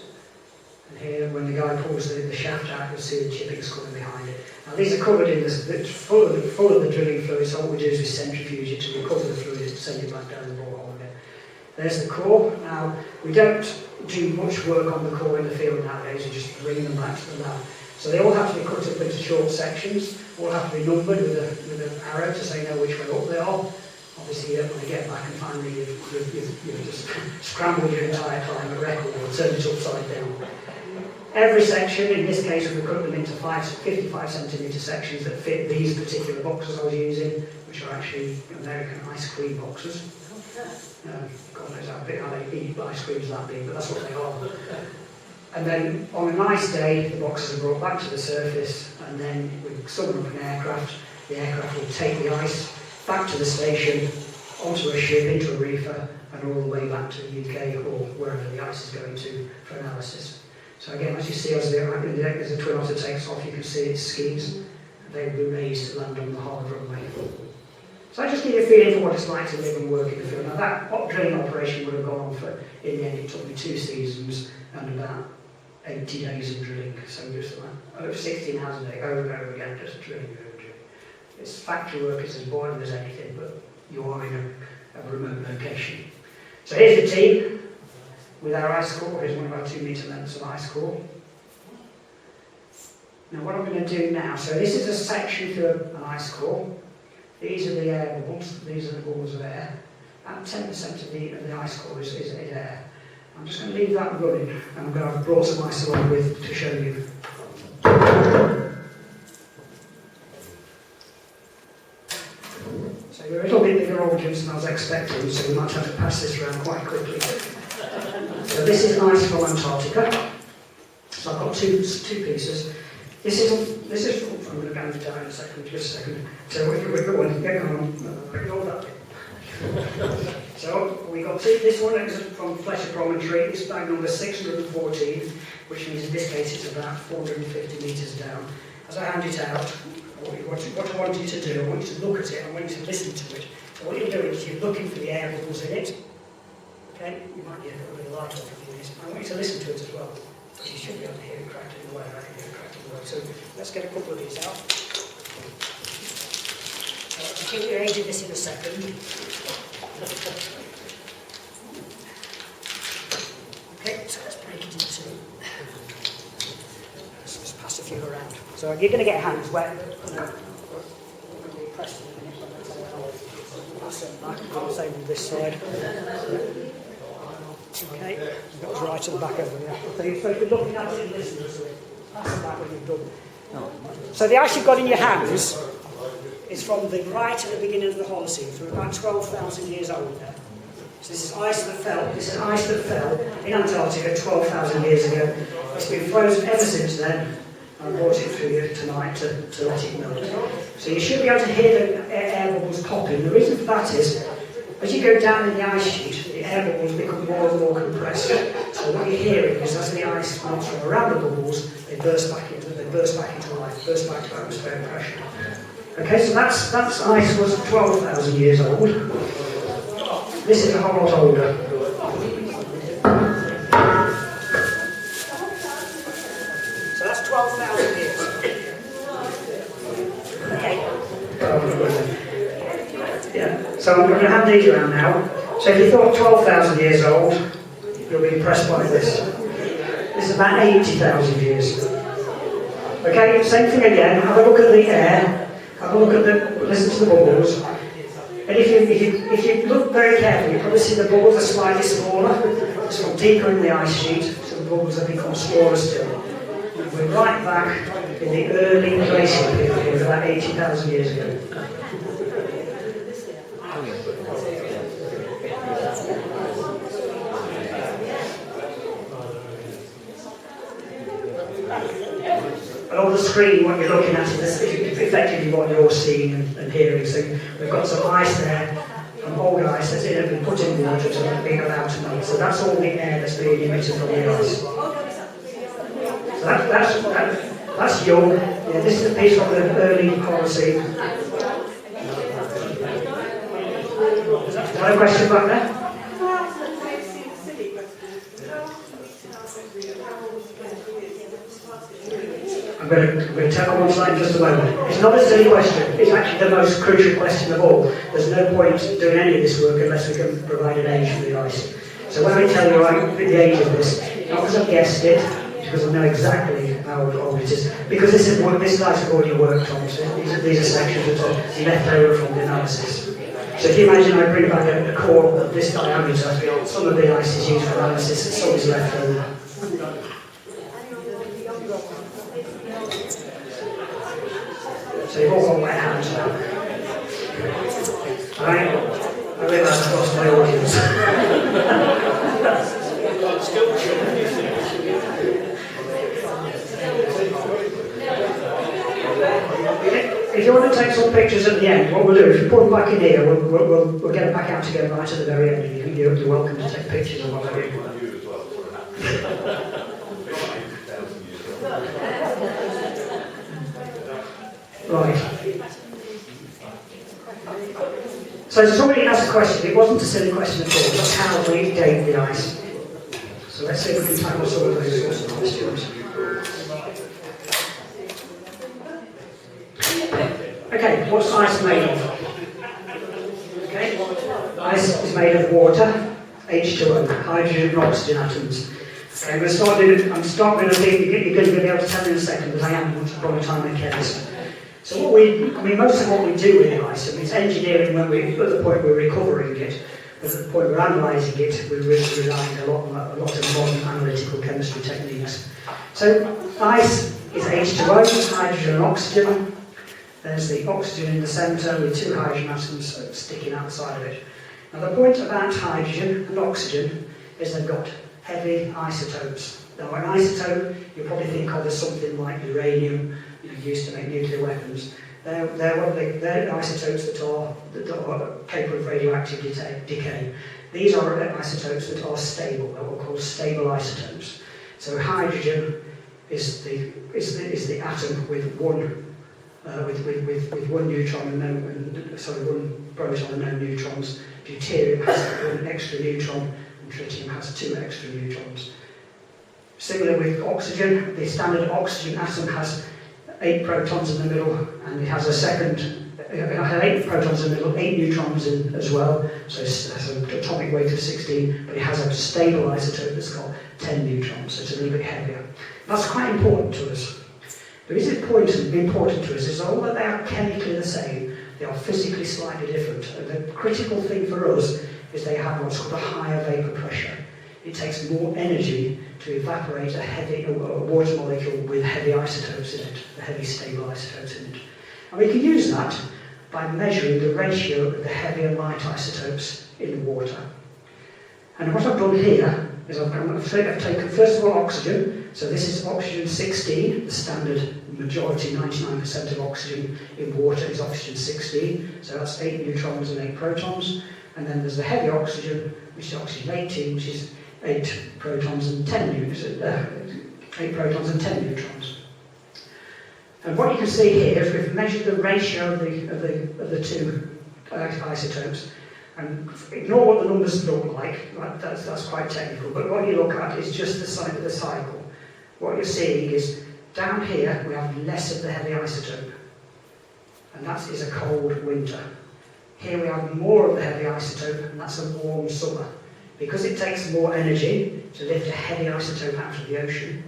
And here, when the guy pulls the shaft out, you'll see the chippings coming behind it. Now these are covered in this, full of the drilling fluid, so what we do is we centrifuge it to recover the fluid and send it back down the borehole again. There's the core. Now, we don't do much work on the core in the field nowadays, we just bring them back to the lab. So they all have to be cut up into short sections, all have to be numbered with an arrow to say know which way up they are. Obviously, you don't want to get back and finally you've just scrambled your entire climate record or turned it upside down. Every section, in this case, we've cut them into 55 centimetre sections that fit these particular boxes I was using, which are actually American ice cream boxes. God knows how they eat ice creams that big, but that's what they are. And then on a nice day, the boxes are brought back to the surface, and then we summon up an aircraft. The aircraft will take the ice back to the station, onto a ship, into a reefer, and all the way back to the UK or wherever the ice is going to for analysis. So again, as you see, as the Twin Otter takes off, you can see its skis. They will be raised to land on the hard runway. So I just give you a feeling for what it's like to live and work in the field. Now that drilling operation would have gone on for, in the end, it took me 2 seasons and about 80 days of drilling. So just about over 16 hours a day, over and over again, just drilling. It's factory work, it's as boring as anything, but you are in a remote location. So here's the team with our ice core. Here's one of our 2 metre lengths of ice core. Now what I'm going to do now, so this is a section through an ice core. These are the air bubbles, these are the bubbles of air. About 10% of the ice core is air. I'm just going to leave that running, and I'm going to have brought some ice along with to show you. So you're a little bit bigger audience than I was expecting, so we might have to pass this around quite quickly. So this is ice from Antarctica. So I've got two pieces. This is I'm going to go down in a second, just a second. So we're going, get on, ignore that bit. So we got this one is from Fletcher Promontory. It's bag number 614, which means in this case it's about 450 metres down. As I hand it out, what I want you to do, I want you to look at it, I want you to listen to it. So what you're doing is you're looking for the air bubbles in it. Okay, you might get a little bit of light on it. I want you to listen to it as well. You should be able to hear it cracking away, I can hear it cracking away. So let's get a couple of these out. I'll give you age of this in a second. Okay, so let's break it into. Let's just pass a few around. So you're going to get hands wet. Pressed in a minute. Pass it back. Same on this side. Okay, that was right at the back over there. So you're supposed to be looking at it and listening to it. Pass it back when you've done. So the ice you've got in your hands is from the right at the beginning of the Holocene, from about 12,000 years old there. So this is ice that fell. This is ice that fell in Antarctica 12,000 years ago. It's been frozen ever since then. I brought it through here tonight to let it melt. So you should be able to hear the air bubbles popping. The reason for that is, as you go down in the ice sheet, the air bubbles become more and more compressed. So what you're hearing is as the ice melts from around the bubbles, they burst back into life, burst back to atmospheric pressure. Okay, so that's ice was 12,000 years old. This is a whole lot older. So that's 12,000 years. Yeah. So I'm going to hand these around now. So if you thought 12,000 years old, you'll be impressed by this. This is about 80,000 years. Okay, same thing again. Have a look at the air. Have a look at listen to the bubbles. And if you look very carefully, you probably see the bubbles are slightly smaller. It's gone deeper in the ice sheet, so the bubbles have become smaller still. We're right back in the early glacial period, about 80,000 years ago. And on the screen, what you're looking at is effectively what you're seeing and hearing. So we've got some ice there, from old ice that's been put in water to being allowed to melt. So that's all the air that's being emitted from the ice. So that's young. Yeah, this is a piece from the early Holocene. Is that a question back there? I'm going to tell one slide in just a moment. It's not a silly question. It's actually the most crucial question of all. There's no point doing any of this work unless we can provide an age for the ice. So when I tell you the age of this, not because I've guessed it, because I know exactly how old it is. Because this is ice I've already worked on. So these are sections that are left over from the analysis. So if you imagine I bring back a core of this diameter, some of the ice is used for analysis and some is left over. So you've all got wet hands now. I realise I've lost my audience. If you want to take some pictures at the end, what we'll do, if you put them back in here, we'll get them back out again right at the very end. And you're welcome to take pictures of what I do. Right. So somebody asked a question. It wasn't a silly question at all. Just how do we date the ice? So let's see if we can tackle some of those sorts of questions. Okay, what's ice made of? Okay, ice is made of water, H2O, hydrogen and oxygen atoms. Okay, I'm starting to think you're going to be able to tell me in a second, but I am from a time in chemist. So most of what we do with ice, it's engineering when at the point we're recovering it, but at the point we're analysing it, we're relying a lot of modern analytical chemistry techniques. So ice is H2O, hydrogen and oxygen. There's the oxygen in the centre with two hydrogen atoms sticking outside of it. Now the point about hydrogen and oxygen is they've got heavy isotopes. Now an isotope you probably think of as something like uranium, used to make nuclear weapons. They're isotopes that are capable of radioactive decay. These are isotopes that are stable, that are called stable isotopes. So hydrogen is the atom with one neutron and one proton and no neutrons. Deuterium has one extra neutron, and tritium has two extra neutrons. Similar with oxygen, the standard oxygen atom has 8 protons in the middle, and it has it has 8 protons in the middle, 8 neutrons in as well, so it has an atomic weight of 16, but it has a stable isotope that's got 10 neutrons, so it's a little bit heavier. That's quite important to us. The reason it's important to us is although they are chemically the same, they are physically slightly different. And the critical thing for us is they have what's called a higher vapour pressure. It takes more energy to evaporate a water molecule with heavy isotopes in it, the heavy stable isotopes in it. And we can use that by measuring the ratio of the heavy and light isotopes in the water. And what I've done here is I've taken, first of all, oxygen, So this is oxygen 16, the standard majority, 99% of oxygen in water is oxygen 16. So that's 8 neutrons and 8 protons. And then there's the heavy oxygen, which is oxygen 18, which is 8 protons and 10 neutrons. And what you can see here is we've measured the ratio of the two isotopes. And ignore what the numbers look like, that's quite technical, but what you look at is just the side of the cycle. What you're seeing is, down here we have less of the heavy isotope, and that is a cold winter. Here we have more of the heavy isotope, and that's a warm summer. Because it takes more energy to lift a heavy isotope out of the ocean,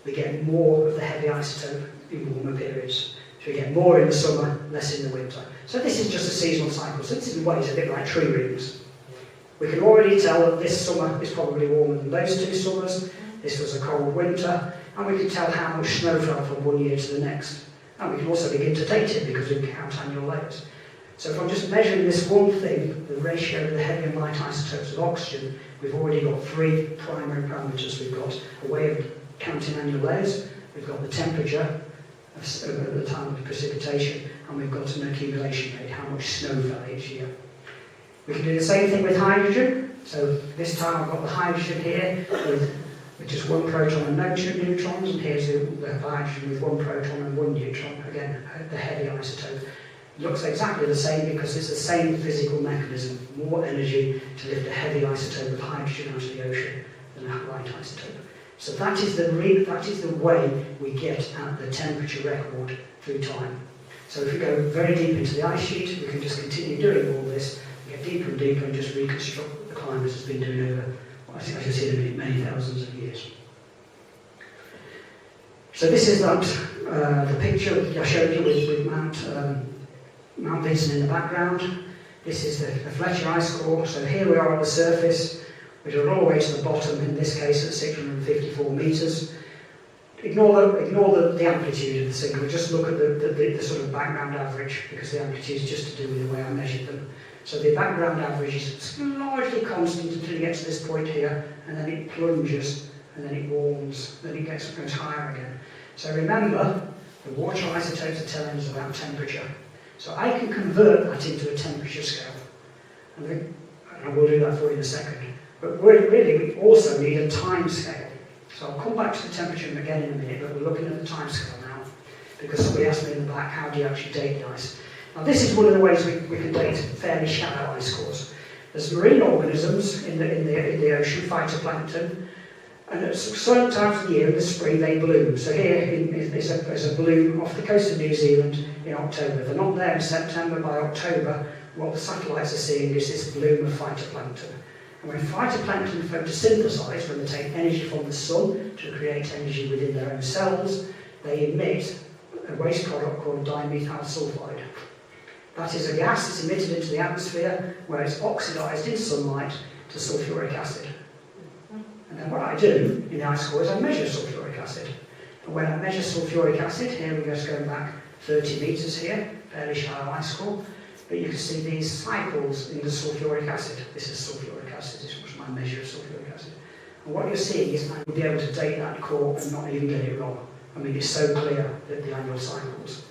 we get more of the heavy isotope in warmer periods. So we get more in the summer, less in the winter. So this is just a seasonal cycle. So this is in ways a bit like tree rings. We can already tell that this summer is probably warmer than those two summers. This was a cold winter. And we can tell how much snow fell from one year to the next. And we can also begin to date it because we can count annual layers. So if I'm just measuring this one thing, the ratio of the heavy and light isotopes of oxygen, we've already got 3 primary parameters. We've got a way of counting annual layers, we've got the temperature at the time of precipitation, and we've got an accumulation rate, how much snow fell each year. We can do the same thing with hydrogen. So this time I've got the hydrogen here with just 1 proton and no 2 neutrons, and here's the hydrogen with 1 proton and 1 neutron, again the heavy isotope. It looks exactly the same because it's the same physical mechanism, more energy to lift a heavy isotope of hydrogen out of the ocean than a light isotope. So that is the way we get at the temperature record through time. So if we go very deep into the ice sheet, we can just continue doing all this, get deeper and deeper and just reconstruct what the climate has been doing over, I think I can see it many thousands of years. So this is the picture I showed you with Mount Vinson in the background. This is the Fletcher ice core. So here we are on the surface. We are all the way to the bottom, in this case at 654 metres. Ignore the amplitude of the signal, just look at the sort of background average, because the amplitude is just to do with the way I measured them. So the background average is largely constant until you get to this point here, and then it plunges, and then it warms, then it goes higher again. So remember, the water isotopes are telling us about temperature. So I can convert that into a temperature scale. And I will do that for you in a second. But really, we also need a time scale. So I'll come back to the temperature again in a minute, but we're looking at the time scale now, because somebody asked me in the back, how do you actually date the ice? Now this is one of the ways we can date fairly shallow ice cores. There's marine organisms in the ocean, phytoplankton, and at certain times of the year, in the spring, they bloom. So here is a bloom off the coast of New Zealand in October. They're not there in September. By October, what the satellites are seeing is this bloom of phytoplankton. And when phytoplankton photosynthesize, when they take energy from the sun to create energy within their own cells, they emit a waste product called dimethyl sulfide. That is a gas that's emitted into the atmosphere where it's oxidized in sunlight to sulfuric acid. And then what I do in the ice core is I measure sulfuric acid. And when I measure sulfuric acid, here we're just going back 30 metres here, fairly shallow ice core, but you can see these cycles in the sulfuric acid. This is sulfuric acid, this was my measure of sulfuric acid. And what you're seeing is I will be able to date that core and not even get it wrong. I mean, it's so clear that the annual cycles.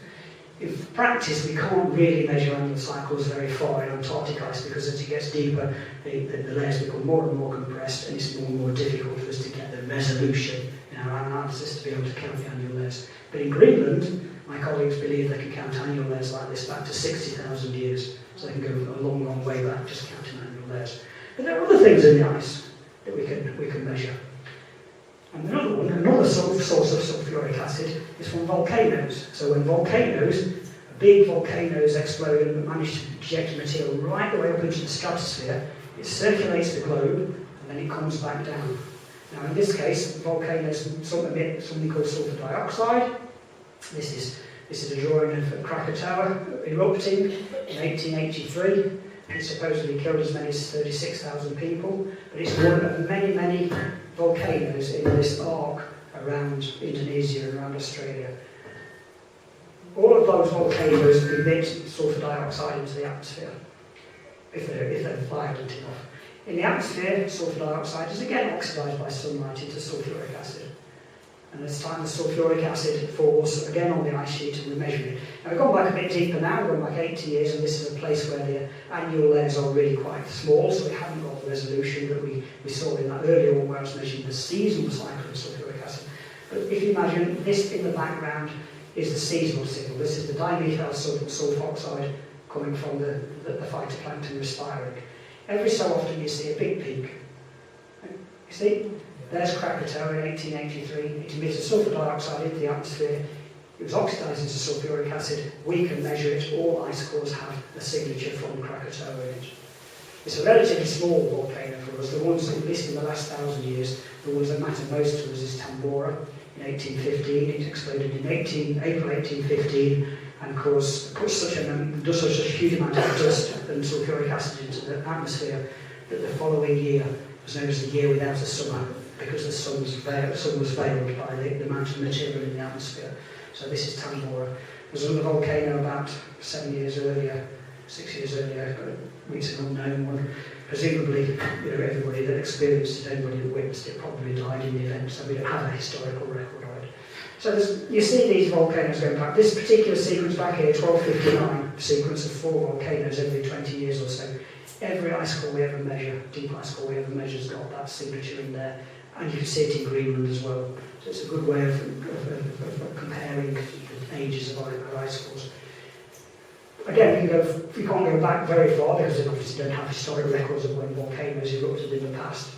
In practice, we can't really measure annual cycles very far in Antarctic ice, because as it gets deeper, the layers become more and more compressed, and it's more and more difficult for us to get the resolution in our analysis to be able to count the annual layers. But in Greenland, my colleagues believe they can count annual layers like this back to 60,000 years. So they can go a long, long way back just counting annual layers. But there are other things in the ice that we can measure. And another source of sulfuric acid is from volcanoes. So when big volcanoes explode and manage to eject material right the way up into the stratosphere, it circulates the globe and then it comes back down. Now in this case, volcanoes emit something called sulfur dioxide. This is a drawing of Krakatoa erupting in 1883. It supposedly killed as many as 36,000 people, but it's one of many, many volcanoes in this arc around Indonesia and around Australia. All of those volcanoes emit sulfur dioxide into the atmosphere, if they're violent enough. In the atmosphere, sulfur dioxide is again oxidized by sunlight into sulfuric acid. And this time the sulfuric acid falls again on the ice sheet and we measure it. Now we've gone back a bit deeper now, we're going back 80 years, and this is a place where the annual layers are really quite small, so we haven't got the resolution that we saw in that earlier one where I was measuring the seasonal cycle of sulfuric acid. But if you imagine this in the background is the seasonal signal. This is the dimethyl sulfoxide coming from the phytoplankton respiring. Every so often you see a big peak. You see? There's Krakatoa in 1883. It emitted sulfur dioxide into the atmosphere. It was oxidized into sulfuric acid. We can measure it. All ice cores have a signature from Krakatoa in it. It's a relatively small volcano for us. The ones, at least in the last 1,000 years, the ones that matter most to us is Tambora in 1815. It exploded in April 1815 and does such a huge amount of dust and sulfuric acid into the atmosphere that the following year was known as the year without a summer, because the sun was veiled by the amount of material in the atmosphere. So this is Tambora. There's another volcano about 6 years earlier, but it's an unknown one. Presumably, everybody that experienced it, anybody that witnessed it, probably died in the event, so we don't have a historical record of it. So you see these volcanoes going back. This particular sequence back here, 1259 sequence of 4 volcanoes every 20 years or so. Every ice core we ever measure, deep ice core we ever measure, has got that signature in there. And you can see it in Greenland as well. So it's a good way of comparing the ages of our ice cores. Again, you can't go back very far because they obviously don't have historic records of when volcanoes erupted in the past.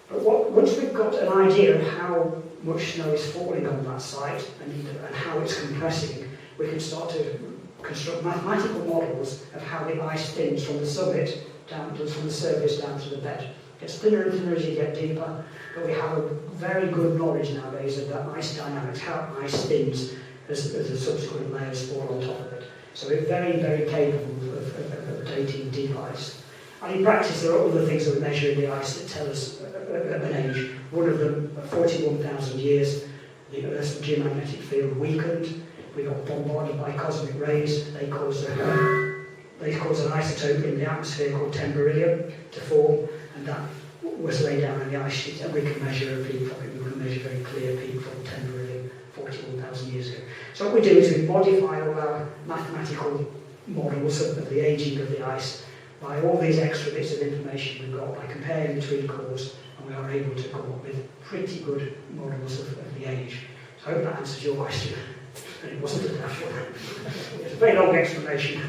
But once we've got an idea of how much snow is falling on that site and how it's compressing, we can start to construct mathematical models of how the ice thins from the summit down from the surface down to the bed. It gets thinner and thinner as you get deeper, but we have a very good knowledge nowadays of that ice dynamics, how ice thins as the subsequent layers fall on top of it. So we're very, very capable of dating deep ice. And in practice, there are other things that we measure in the ice that tell us an age. One of them, at 41,000 years, the Earth's geomagnetic field weakened. We got bombarded by cosmic rays. They caused an isotope in the atmosphere called beryllium to form, and that was laid down in the ice sheet, and we can measure a peak from it. We can measure a very clear peak from beryllium 41,000 years ago. So what we do is we modify all our mathematical models of the aging of the ice by all these extra bits of information we've got, by comparing between cores, and we are able to come up with pretty good models of the age. So I hope that answers your question. And it wasn't a dash one. It's a very long explanation.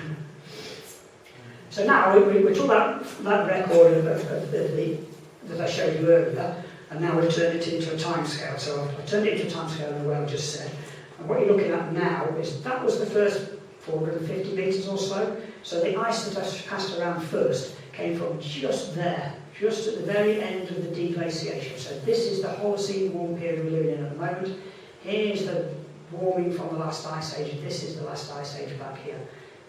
So now we took that record that I showed you earlier, and now we've turned it into a timescale. So I've turned it into a timescale in the way I just said. And what you're looking at now is that was the first 450 metres or so. So the ice that I passed around first came from just there, just at the very end of the deglaciation. So this is the Holocene warm period we're living in at the moment. Here's the warming from the last ice age. This is the last ice age back here.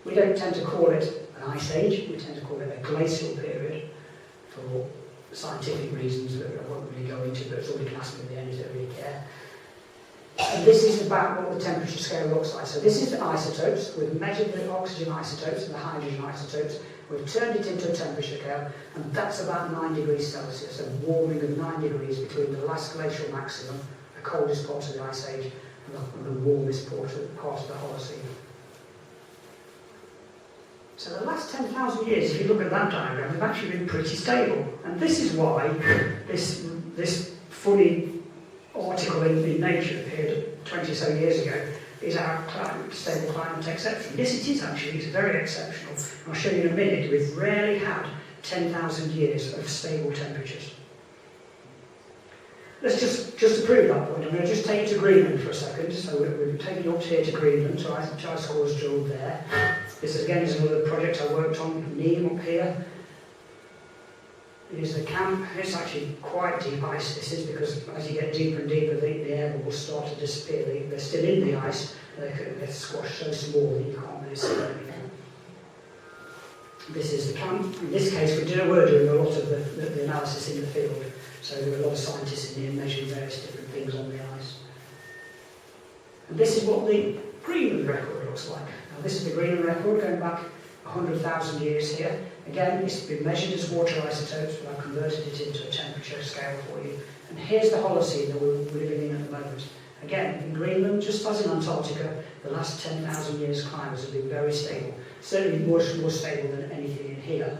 We don't tend to call it an ice age, we tend to call it a glacial period for scientific reasons that I won't really go into, but somebody can ask me at the end, is it really care? And this is about what the temperature scale looks like. So this is the isotopes. We've measured the oxygen isotopes and the hydrogen isotopes. We've turned it into a temperature scale, and that's about 9 degrees Celsius, a warming of 9 degrees between the last glacial maximum, the coldest part of the ice age, and the warmest part of the Holocene. So the last 10,000 years, if you look at that diagram, they've actually been pretty stable. And this is why this funny article in Nature appeared 20 or so years ago, is our stable climate exception. Yes, it is actually, it's very exceptional. And I'll show you in a minute, we've rarely had 10,000 years of stable temperatures. Let's just to prove that point, I'm going to just take you to Greenland for a second. So we're taking you up here to Greenland, so ice cores drilled there. This again is another project I worked on, Neem up here. Is the camp. It's actually quite deep ice, this is, because as you get deeper and deeper, the air bubbles start to disappear. They're still in the ice, they're squashed so small that you can't really see them anymore. This is the camp. In this case, we're doing a lot of the analysis in the field. So there are a lot of scientists in here measuring various different things on the ice. And this is what the Greenland record looks like. Now this is the Greenland record going back 100,000 years here. Again, it's been measured as water isotopes, but I've converted it into a temperature scale for you. And here's the Holocene that we're living in at the moment. Again, in Greenland, just as in Antarctica, the last 10,000 years' climates have been very stable, certainly much more stable than anything in here.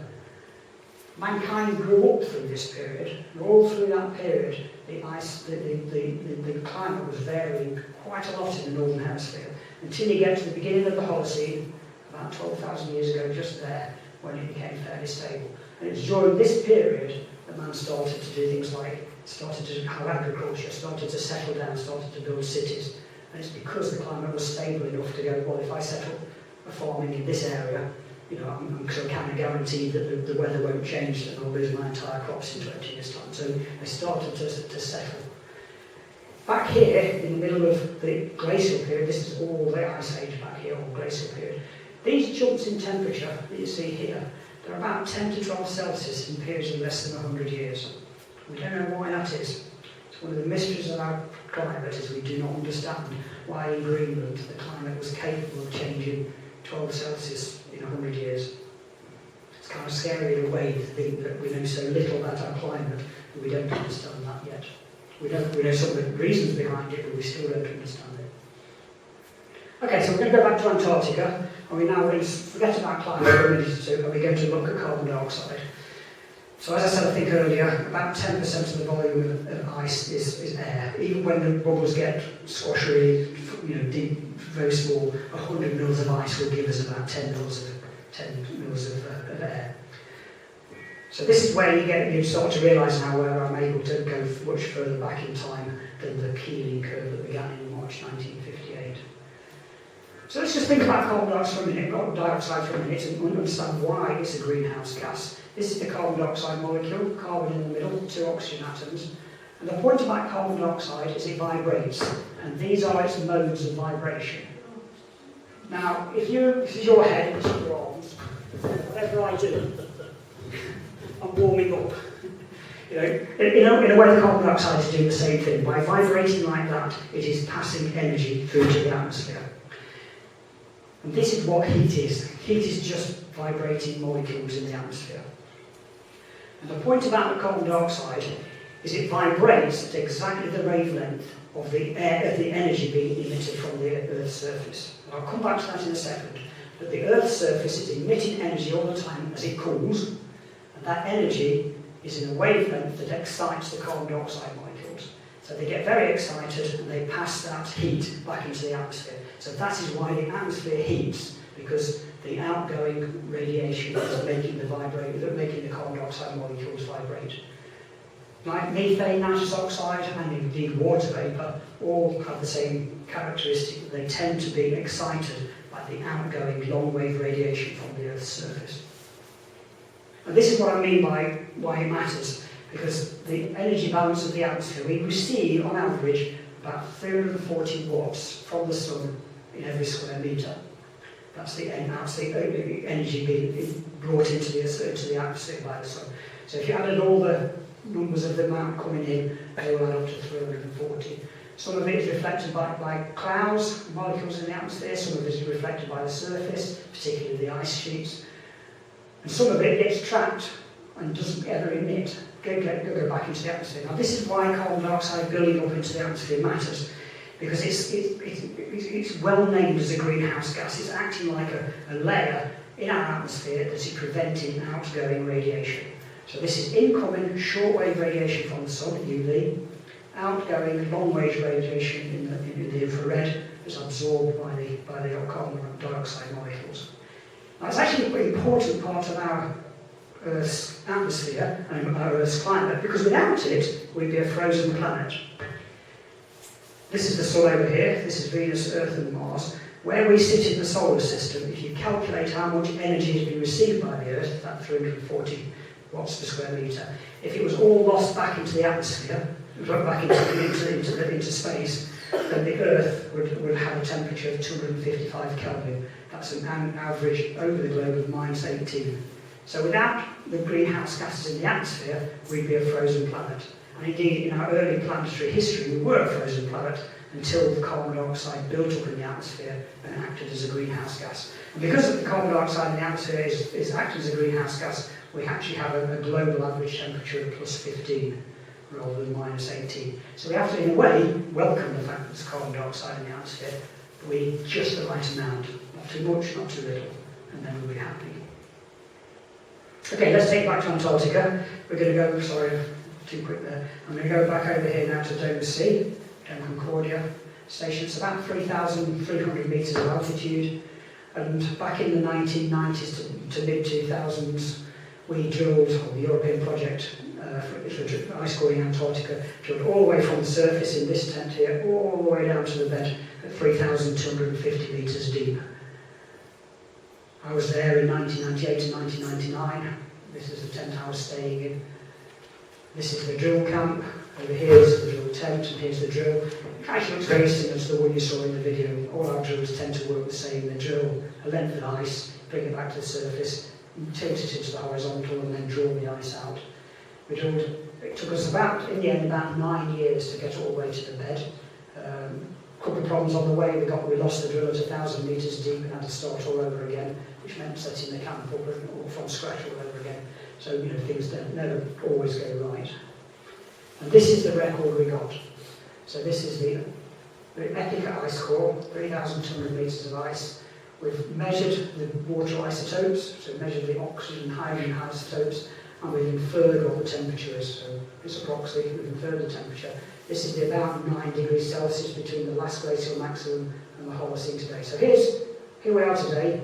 Mankind grew up through this period, and all through that period, the climate was varying quite a lot in the northern hemisphere, until you get to the beginning of the Holocene, about 12,000 years ago, just there, when it became fairly stable. And it's during this period that man started to do things like, started to have agriculture, started to settle down, started to build cities. And it's because the climate was stable enough to go, well, if I set up a farming in this area, you know, I'm kind of guaranteed that the weather won't change and I'll lose my entire crops in 20 years' time. So they started to settle. Back here, in the middle of the glacial period, this is all the Ice Age back here, or glacial period, these jumps in temperature that you see here, they're about 10 to 12 Celsius in periods of less than 100 years. We don't know why that is. It's one of the mysteries of our climate is we do not understand why in Greenland the climate was capable of changing 12 Celsius in 100 years. It's kind of scary in a way to think that we know so little about our climate that we don't understand that yet. We know some of the reasons behind it, but we still don't understand it. Okay, so we're going to go back to Antarctica, and we're now going to forget about climate for a minute or two, and we're going to look at carbon dioxide. So as I said, I think earlier, about 10% of the volume of ice is air. Even when the bubbles get squashery, you know, deep, very small, 100 mils of ice will give us about 10 mils of air. So this is where you start to realise now where I'm able to go much further back in time than the Keeling curve that began in March 1958. So let's just think about carbon dioxide for a minute and understand why it's a greenhouse gas. This is the carbon dioxide molecule, carbon in the middle, 2 oxygen atoms. And the point about carbon dioxide is it vibrates, and these are its modes of vibration. Now, if this is your head, this is your arms, whatever I do, I'm warming up. You know, in a way the carbon dioxide is doing the same thing. By vibrating like that, it is passing energy through to the atmosphere. And this is what heat is. Heat is just vibrating molecules in the atmosphere. And the point about the carbon dioxide is it vibrates at exactly the wavelength of the energy being emitted from the Earth's surface. And I'll come back to that in a second. But the Earth's surface is emitting energy all the time as it cools, and that energy is in a wavelength that excites the carbon dioxide molecules. So they get very excited and they pass that heat back into the atmosphere. So that is why the atmosphere heats, because the outgoing radiation is making the carbon dioxide molecules vibrate. Like methane, nitrous oxide, and indeed water vapour all have the same characteristic. They tend to be excited by the outgoing long-wave radiation from the Earth's surface. And this is what I mean by why it matters, because the energy balance of the atmosphere, we receive on average about 340 watts from the sun in every square metre. That's the energy being brought into the atmosphere by the sun. So if you added all the numbers of the amount coming in, they will add up to 340. Some of it is reflected by clouds, molecules in the atmosphere, some of it is reflected by the surface, particularly the ice sheets. And some of it gets trapped and doesn't ever emit, go back into the atmosphere. Now this is why carbon dioxide building up into the atmosphere matters, because it's well named as a greenhouse gas. It's acting like a layer in our atmosphere that is preventing outgoing radiation. So this is incoming shortwave radiation from the sun, UV, outgoing long-range radiation in the infrared is absorbed by the carbon dioxide molecules. Now it's actually a very important part of our Earth's atmosphere and our Earth's climate, because without it, we'd be a frozen planet. This is the Sun over here, this is Venus, Earth and Mars. Where we sit in the solar system, if you calculate how much energy has been received by the Earth, that 340 watts per square metre, if it was all lost back into the atmosphere, back into space, then the Earth would have a temperature of 255 Kelvin. That's an average over the globe of -18. So without the greenhouse gases in the atmosphere, we'd be a frozen planet. And indeed, in our early planetary history, we were a frozen planet until the carbon dioxide built up in the atmosphere and acted as a greenhouse gas. And because the carbon dioxide in the atmosphere is acting as a greenhouse gas, we actually have a global average temperature of plus 15 rather than minus 18. So we have to, in a way, welcome the fact that there's carbon dioxide in the atmosphere, but we need just the right amount, not too much, not too little, and then we'll be happy. Okay, let's take it back to Antarctica. We're going to go, sorry, too quick there. I'm going to go back over here now to Dover Sea, Dome Concordia Station. It's about 3,300 metres of altitude. And back in the 1990s to mid-2000s, we drilled, or the European project for ice coring Antarctica, drilled all the way from the surface in this tent here, all the way down to the bed at 3,250 metres deep. I was there in 1998 and 1999. This is the tent I was staying in. This is the drill camp. Over here is the drill tent, and here's the drill. It actually looks very similar to the one you saw in the video. All our drills tend to work the same. They drill a length of ice, bring it back to the surface, tilt it into the horizontal, and then draw the ice out. It took us in the end, about 9 years to get all the way to the bed. A couple of problems on the way. We lost the drill at 1,000 metres deep and had to start all over again, which meant setting the camp up from scratch all over again. So, things don't never always go right. And this is the record we got. So this is the epic ice core, 3,200 metres of ice. We've measured the water isotopes, so measured the oxygen and hydrogen isotopes, and we've inferred what the temperature is. So it's approximately, we've inferred the temperature. This is the about 9 degrees Celsius between the last glacial maximum and the Holocene today. So here we are today,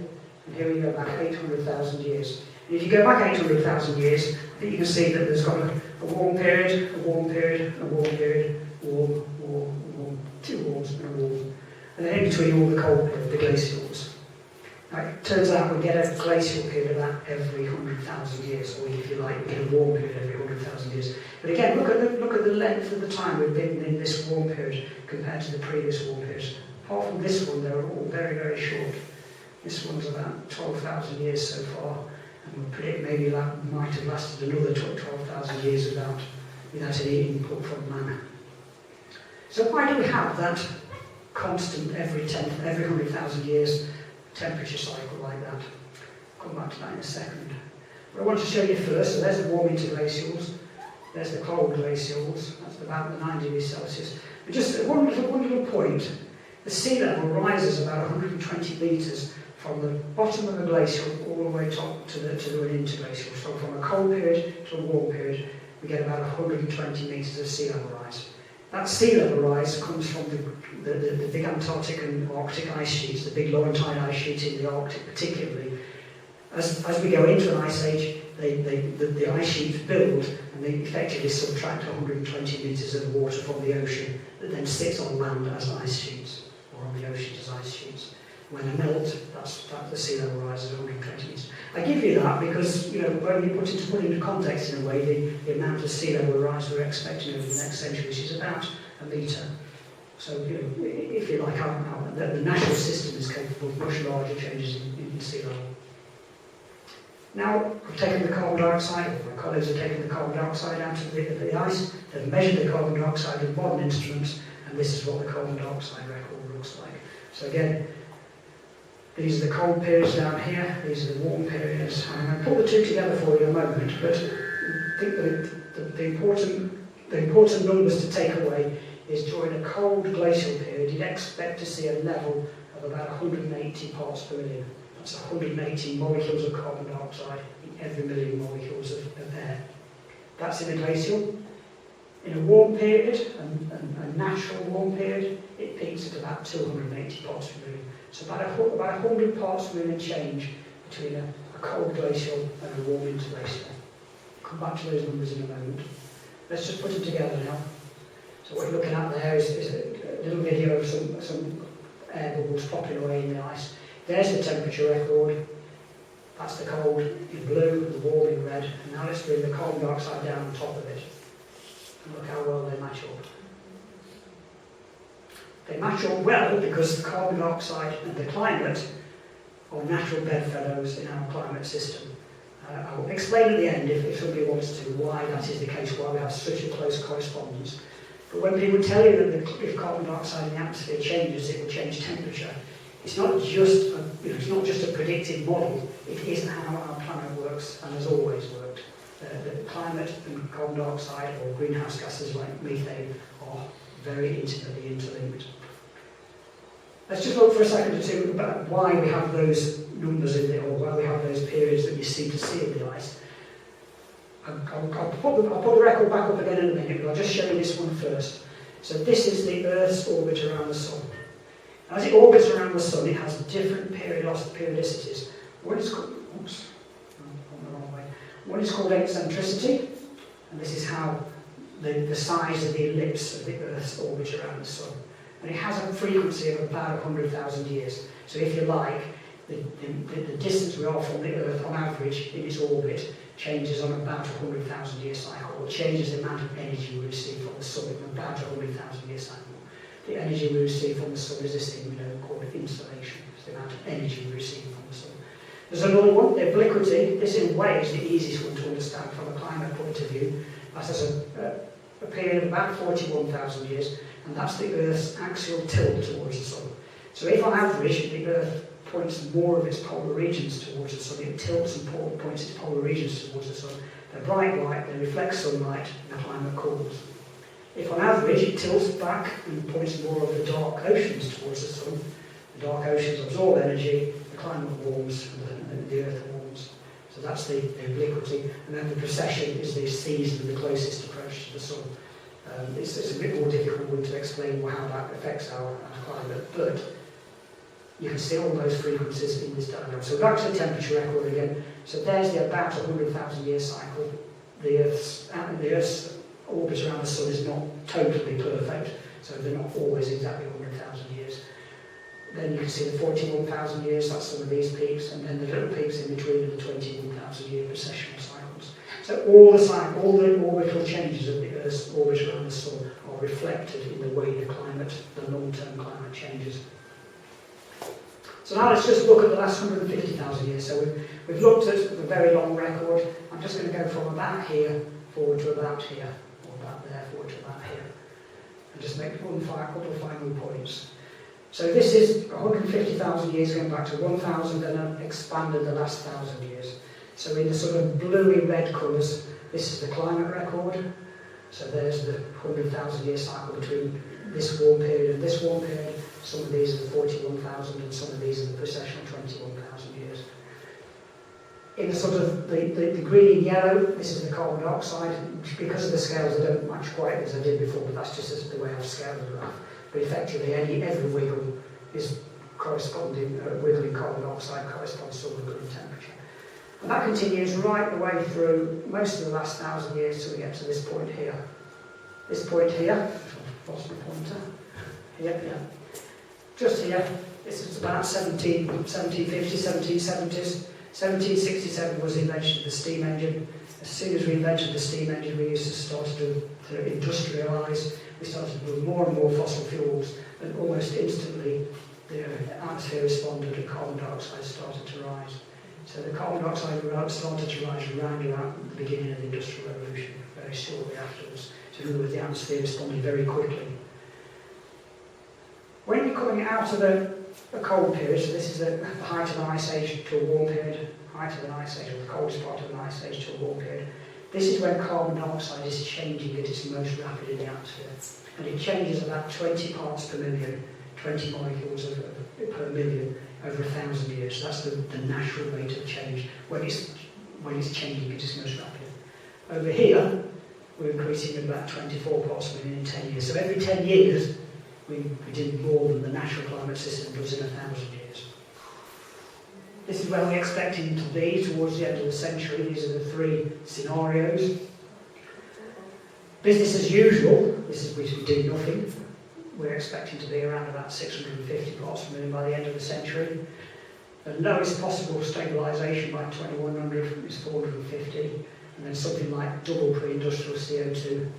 and here we go back 800,000 years. And if you go back 800,000 years, I think you can see that there's got a warm period, a warm period, a warm period, warm, warm, two warms and a warm. And then in between all the cold period, the glacials. Now, it turns out we get a glacial period about every 100,000 years, or if you like, we get a warm period every 100,000 years. But again, look at the length of the time we've been in this warm period compared to the previous warm periods. Apart from this one, they're all very, very short. This one's about 12,000 years so far, and we predict maybe that might have lasted another 12,000 years without any input from man. So why do we have that constant every 100,000 years temperature cycle like that? I'll come back to that in a second. But I want to show you first, so there's the warm interglacials, there's the cold glacials, that's about the 9 degrees Celsius. But just one little point, the sea level rises about 120 metres from the bottom of the glacial all the way top to an interglacial. So from a cold period to a warm period, we get about 120 metres of sea level rise. That sea level rise comes from the big Antarctic and Arctic ice sheets, the big Laurentide ice sheets in the Arctic particularly. As we go into an ice age, the ice sheets build and they effectively subtract 120 metres of water from the ocean that then sits on land as ice sheets, or on the ocean as ice sheets. When they melt, that's the sea level rise is 120 metres. I give you that because, when you put into context in a way, the amount of sea level rise we're expecting over the next century, which is about a metre. So, if you like, the natural system is capable of much larger changes in sea level. Now, we've taken the carbon dioxide, or my colleagues have taken the carbon dioxide out of the ice, they've measured the carbon dioxide with modern instruments, and this is what the carbon dioxide record looks like. So again, these are the cold periods down here, these are the warm periods. I'm going to put the two together for you in a moment, but I think that the important numbers to take away is during a cold glacial period, you'd expect to see a level of about 180 parts per million. That's 180 molecules of carbon dioxide in every million molecules of air. That's in a glacial. In a warm period, a natural warm period, it peaks at about 280 parts per million. So about 100 parts per million change between a cold glacial and a warm interglacial. I'll come back to those numbers in a moment. Let's just put them together now. So what you're looking at there is a little video of some air bubbles popping away in the ice. There's the temperature record. That's the cold in blue, the warm in red. And now let's bring the carbon dioxide down on top of it. And look how well they match up. They match up well because the carbon dioxide and the climate are natural bedfellows in our climate system. I'll explain at the end, if somebody wants to, why that is the case, why we have such a close correspondence. But when people tell you that if carbon dioxide in the atmosphere changes, it will change temperature, it's not just a predictive model, it is how our planet works and has always worked. The climate and carbon dioxide or greenhouse gases like methane are very intimately interlinked. Let's just look for a second or two about why we have those numbers in there, or why we have those periods that you seem to see in the ice. I'll put the record back up again in a minute, but I'll just show you this one first. So this is the Earth's orbit around the Sun. As it orbits around the Sun, it has different periodicities. One is called, one is called eccentricity, and this is how the size of the ellipse of the Earth's orbit around the Sun. And it has a frequency of about 100,000 years. So if you like, the distance we are from the Earth on average in its orbit changes on about a 100,000 year cycle, or changes the amount of energy we receive from the Sun in about a 100,000 year cycle. The energy we receive from the Sun is this thing we know called insolation. It's the amount of energy we receive from the Sun. There's another one, the obliquity. This in a way is the easiest one to understand from a climate point of view. That has a period of about 41,000 years, and that's the Earth's axial tilt towards the Sun. So if on average the Earth points more of its polar regions towards the Sun, it tilts and points its polar regions towards the Sun. They're bright white, they reflect sunlight, and the climate cools. If on average it tilts back and points more of the dark oceans towards the Sun, the dark oceans absorb energy, the climate warms, and the Earth warms. So that's the obliquity. And then the precession is the season the closest approach to the Sun. It's a bit more difficult one to explain how that affects our climate, but you can see all those frequencies in this diagram. So back to the temperature record again. So there's the about 100,000 year cycle. The Earth's orbit around the Sun is not totally perfect, so they're not always exactly 100,000 years. Then you can see the 41,000 years, that's some of these peaks, and then the little peaks in between are the 21,000 year precessional cycles. So all the orbital changes of the Earth's orbit around the Sun are reflected in the way the long-term climate changes. So now let's just look at the last 150,000 years. So we've looked at the very long record. I'm just going to go from about here forward to about here, or about there forward to about here, and just make a couple of final points. So this is 150,000 years going back to 1,000, and then expanded the last 1,000 years. So in the sort of bluey red colours, this is the climate record. So there's the 100,000 year cycle between this warm period and this warm period. Some of these are the 41,000 and some of these are the precessional 21,000 years. In the sort of the green and yellow, this is the carbon dioxide. Because of the scales, I don't match quite as I did before, but that's just the way I've scaled the graph. But effectively, every wiggle is corresponding, wiggling carbon dioxide corresponds to the green temperature. And that continues right the way through most of the last 1,000 years till we get to this point here. This point here, I've lost my pointer. Here, yeah. Just here, this is about 1750s, 1770s. 1767 was the invention of the steam engine. As soon as we invented the steam engine, we used to start to industrialise. We started to put more and more fossil fuels, and almost instantly the atmosphere responded and carbon dioxide started to rise. So the carbon dioxide started to rise around about the beginning of the Industrial Revolution, very shortly afterwards. So in other words, the atmosphere responded very quickly. When you're coming out of a cold period, so this is the height of an ice age to a warm period, height of an ice age, or the coldest part of an ice age to a warm period, this is when carbon dioxide is changing at its most rapid in the atmosphere. And it changes about 20 parts per million, 20 molecules per million over 1,000 years. So that's the natural rate of change when it's changing at its most rapid. Over here, we're increasing at about 24 parts per million in 10 years. So every 10 years, we did more than the natural climate system does in 1,000 years. This is where we're expecting to be towards the end of the century. These are the three scenarios. Business as usual, this is which we do nothing. We're expecting to be around about 650 parts per million by the end of the century. The lowest possible stabilisation by 2100 is 450, and then something like double pre-industrial CO2.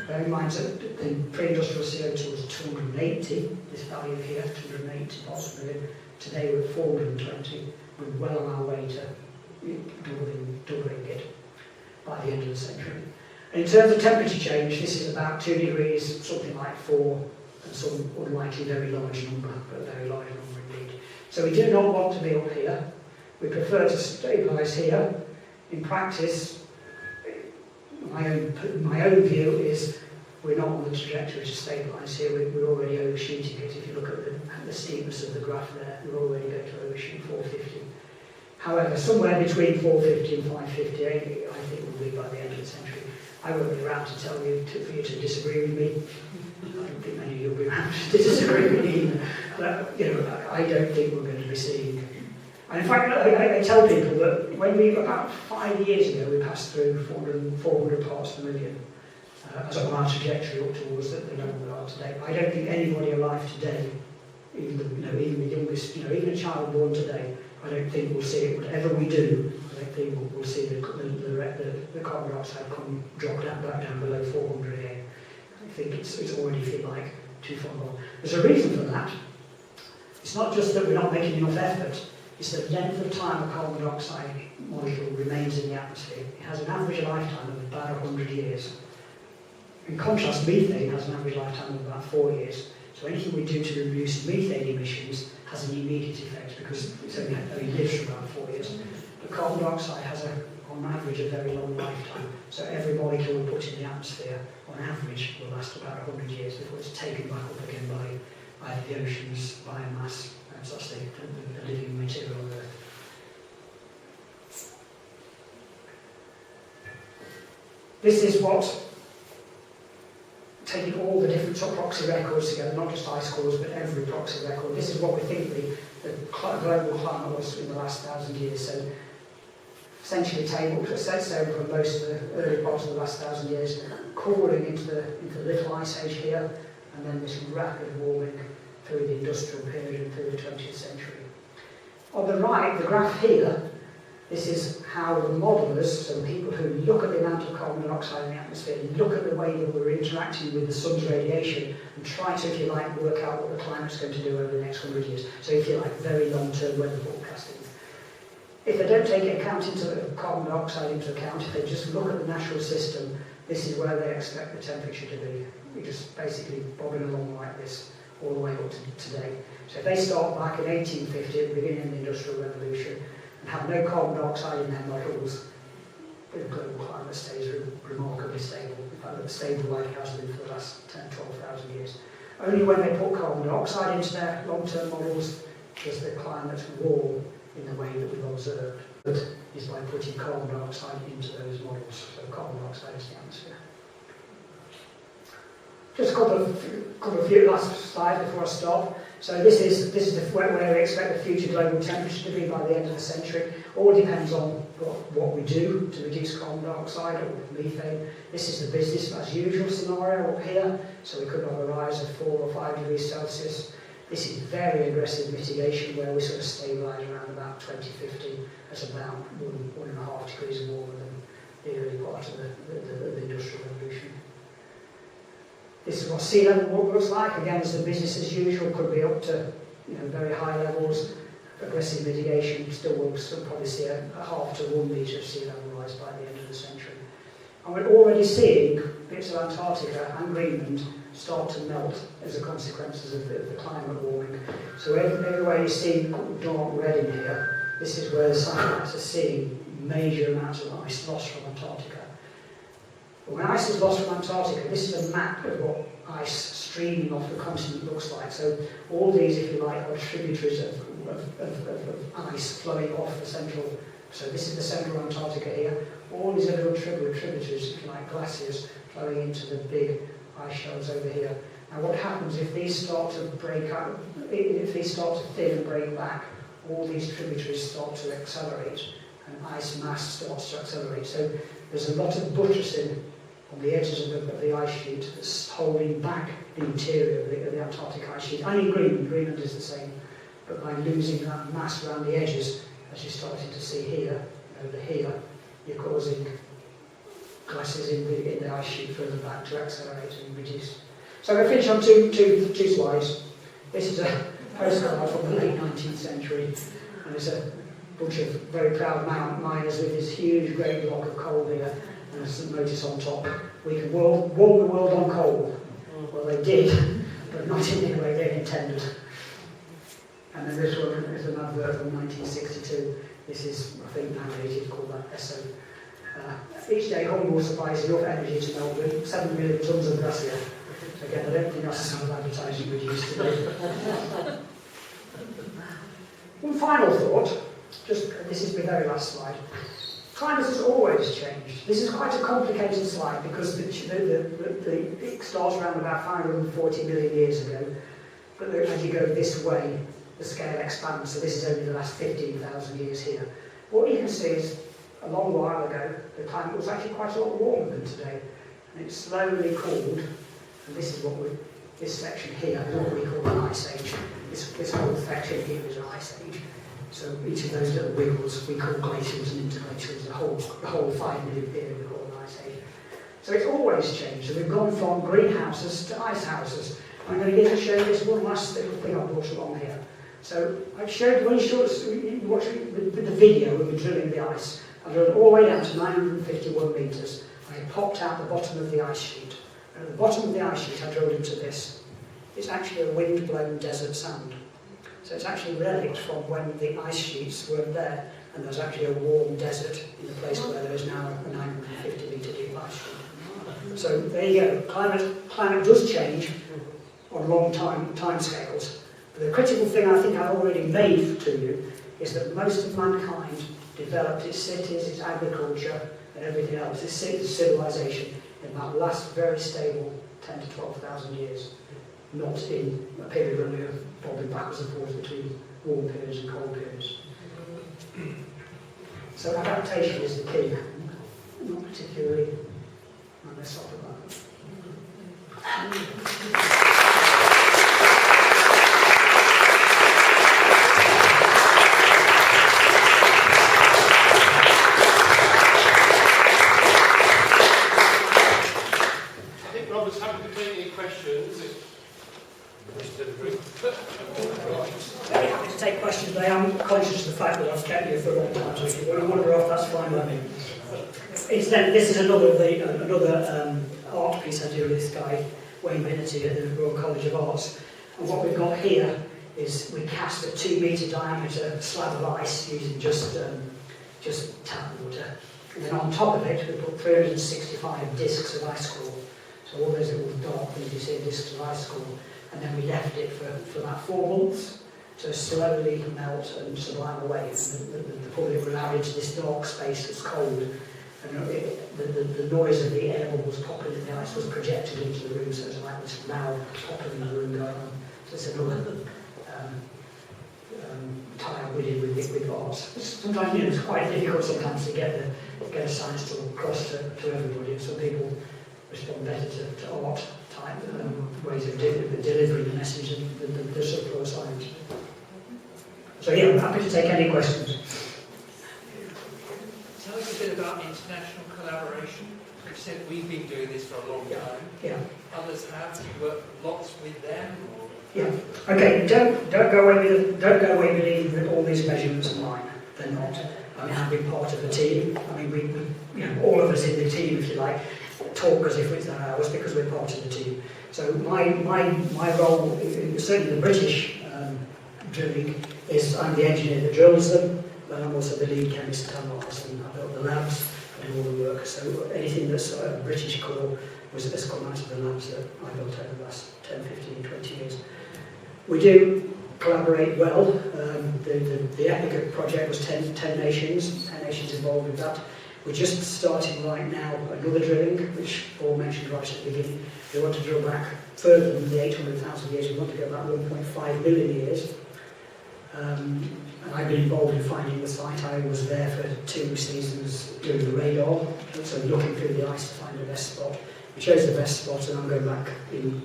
Bear in mind that the pre-industrial CO2 was 280, this value here, 280 parts per million. Today we're at 420. We're well on our way to doubling it by the end of the century. In terms of temperature change, this is about 2 degrees, something like 4, and some unlikely very large number, but a very large number indeed. So we do not want to be up here. We prefer to stabilise here. In practice, my own view is we're not on the trajectory to stabilise here. We're already overshooting it. If you look at the steepness of the graph there, we're already going to overshoot 450. However, somewhere between 450 and 550, I think we'll be by the end of the century. I won't be around to tell you, for you to disagree with me. I don't think many of you will be around to disagree with me either. But, I don't think we're going to be seeing. And in fact, I tell people that when about 5 years ago, we passed through 400 parts per million as on our trajectory up towards the level we are today. I don't think anybody alive today, even the youngest, even a child born today, I don't think we'll see it. Whatever we do, I don't think we'll see the carbon dioxide drop back down below 400 here. I think it's already, if you like, too far gone. There's a reason for that. It's not just that we're not making enough effort, it's the length of time a carbon dioxide molecule remains in the atmosphere. It has an average lifetime of about 100 years. In contrast, methane has an average lifetime of about 4 years. So anything we do to reduce methane emissions has an immediate effect because it only lives for about 4 years. But carbon dioxide has, on average, a very long lifetime. So every molecule we put in the atmosphere, on average, will last about 100 years before it's taken back up again by either the oceans, biomass, and such the living material on Earth. This is what, taking all the different proxy records together, not just ice cores, but every proxy record, this is what we think the global climate was in the last 1,000 years. So essentially sets over for most of the early parts of the last 1,000 years, cooling into the little ice age here, and then this rapid warming through the industrial period and through the 20th century. On the right, the graph here, this is how the modellers, so the people who look at the amount of carbon dioxide in the atmosphere, look at the way that we're interacting with the sun's radiation, and try to, if you like, work out what the climate's going to do over the next 100 years. So if you like, very long-term weather forecasting. If they don't take carbon dioxide into account, if they just look at the natural system, this is where they expect the temperature to be. We're just basically bobbing along like this all the way up to today. So if they start back in 1850, at the beginning of the Industrial Revolution, and have no carbon dioxide in their models, the global climate stays remarkably stable. In fact, stable like it has been for the last 10, 12,000 years. Only when they put carbon dioxide into their long-term models does the climate warm in the way that we've observed. That is by putting carbon dioxide into those models. So carbon dioxide is the atmosphere. Just a couple of few last slides before I stop. So this is where we expect the future global temperature to be by the end of the century. All depends on what we do to reduce carbon dioxide or methane. This is the business as usual scenario up here. So we could have a rise of 4 or 5 degrees Celsius. This is very aggressive mitigation where we sort of stabilise around about 2050 as about 1.5 degrees warmer than the early part of the Industrial Revolution. This is what sea level looks like. Again, it's the business as usual, could be up to very high levels. Aggressive mitigation, we'll probably see a 0.5 to 1 metre of sea level rise by the end of the century. And we're already seeing bits of Antarctica and Greenland start to melt as a consequence of the climate warming. So everywhere you see dark red in here, this is where the scientists are seeing major amounts of ice lost from Antarctica. But when ice is lost from Antarctica, this is a map of what ice streaming off the continent looks like. So all these, if you like, are tributaries of ice flowing off the central. So this is the central Antarctica here. All these little tributaries, if you like, glaciers flowing into the big ice shelves over here. Now what happens if these start to break out, if these start to thin and break back, all these tributaries start to accelerate and ice mass starts to accelerate. So there's a lot of buttressing on the edges of the ice sheet that's holding back the interior of the Antarctic ice sheet. And in Greenland is the same, but by losing that mass around the edges, as you're starting to see here, over here, you're causing glaciers in the ice sheet further back to accelerate and reduce. So I'm going to finish on two slides. This is a postcard from the late 19th century, and it's a bunch of very proud miners with this huge great block of coal here, and there's some notice on top. we can warm the world on coal. Well, they did, but not in the way they intended. And then this one is an advert from 1962. This is, I think, nowadays called that SO. Each day, Humble supplies enough energy to melt 7 million tonnes of glacier. Again, I don't think that's the sort of advertising we'd used to do. One final thought, this is my very last slide. Climate has always changed. This is quite a complicated slide because it starts around about 540 million years ago, but as you go this way, the scale expands, so this is only the last 15,000 years here. What you can see is, a long while ago, the climate was actually quite a lot warmer than today, and it slowly cooled, and this is this section here is what we call an ice age. This whole section here is an ice age. So each of those little wiggles we call glacials and interglacials. The whole 5 million period we call an ice age. So it's always changed. So we've gone from greenhouses to ice houses. I'm going to show you this one last little thing I brought along here. So I showed when you watch with the video when we're drilling the ice. I drilled all the way down to 951 metres. I popped out the bottom of the ice sheet. And at the bottom of the ice sheet I drilled into this. It's actually a wind-blown desert sand. So it's actually relics from when the ice sheets weren't there, and there's actually a warm desert in the place where there is now a 950 metre deep ice sheet. So there you go. Climate does change on long time scales. But the critical thing I think I've already made to you is that most of mankind developed its cities, its agriculture, and everything else, its civilization, in that last very stable 10 to 12,000 years. Not in a period when we were bobbing backwards and forwards between warm periods and cold periods. So adaptation is the key, not particularly on this sort of that. I think Robert's happy to take any questions. Very happy to take questions, but I am conscious of the fact that I've kept you for a long time, so if you want to wander off, that's fine with me. Incidentally, this is another art piece I do with this guy, Wayne Binnety at the Royal College of Arts. And what we've got here is we cast a 2-metre diameter slab of ice using just tap water. And then on top of it, we put 365 discs of ice core. So all those little dark things you see, discs of ice core. And then we left it for about 4 months to slowly melt and sublime away. And the public were allowed into this dark space that's cold. And the noise of the air bubbles popping in the ice was projected into the room, so it's like this loud popping in the room going on. So it's another tie we did with art. Sometimes it's quite difficult sometimes to get a science talk across to everybody. Some people respond better to art type ways of delivering the message than the subfloor science. So yeah, I'm happy to take any questions. Tell us a bit about international collaboration. You said we've been doing this for a long time. Yeah. Others have. You work lots with them. Or... Yeah. Okay. Don't go away believing that all these measurements are mine. They're not. I mean, I've been part of the team. I mean, we all of us in the team, if you like, talk as if it's ours because we're part of the team. So my role, certainly the British drilling, is I'm the engineer that drills them, but I'm also the lead chemist at Antarctic. I built the labs, I do all the work. So anything that's a British core has come out of the labs that I built over the last 10, 15, 20 years. We do collaborate well. The EPIC project was 10 nations involved with that. We're just starting right now another drilling, which Paul mentioned right at the beginning. We want to drill back further than the 800,000 years. We want to go back 1.5 million years. And I've been involved in finding the site. I was there for 2 seasons doing the radar, so looking through the ice to find the best spot. We chose the best spot, and I'm going back in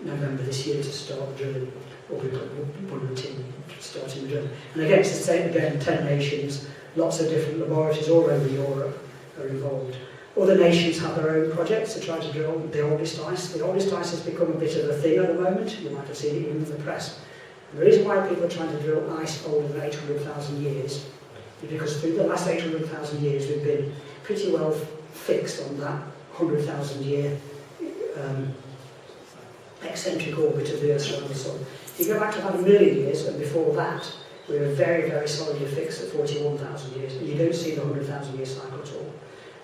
November this year to start drilling. Or we put a team starting the drilling. And again, it's the same again, 10 nations. Lots of different laboratories all over Europe are involved. Other nations have their own projects to try to drill the oldest ice. The oldest ice has become a bit of a thing at the moment. You might have seen it in the press. And the reason why people are trying to drill ice older than 800,000 years is because through the last 800,000 years we've been pretty well fixed on that 100,000 year eccentric orbit of the Earth around the Sun. If you go back to about 1 million years, and before that, we were very, very solidly fixed at 41,000 years, and you don't see the 100,000 year cycle at all.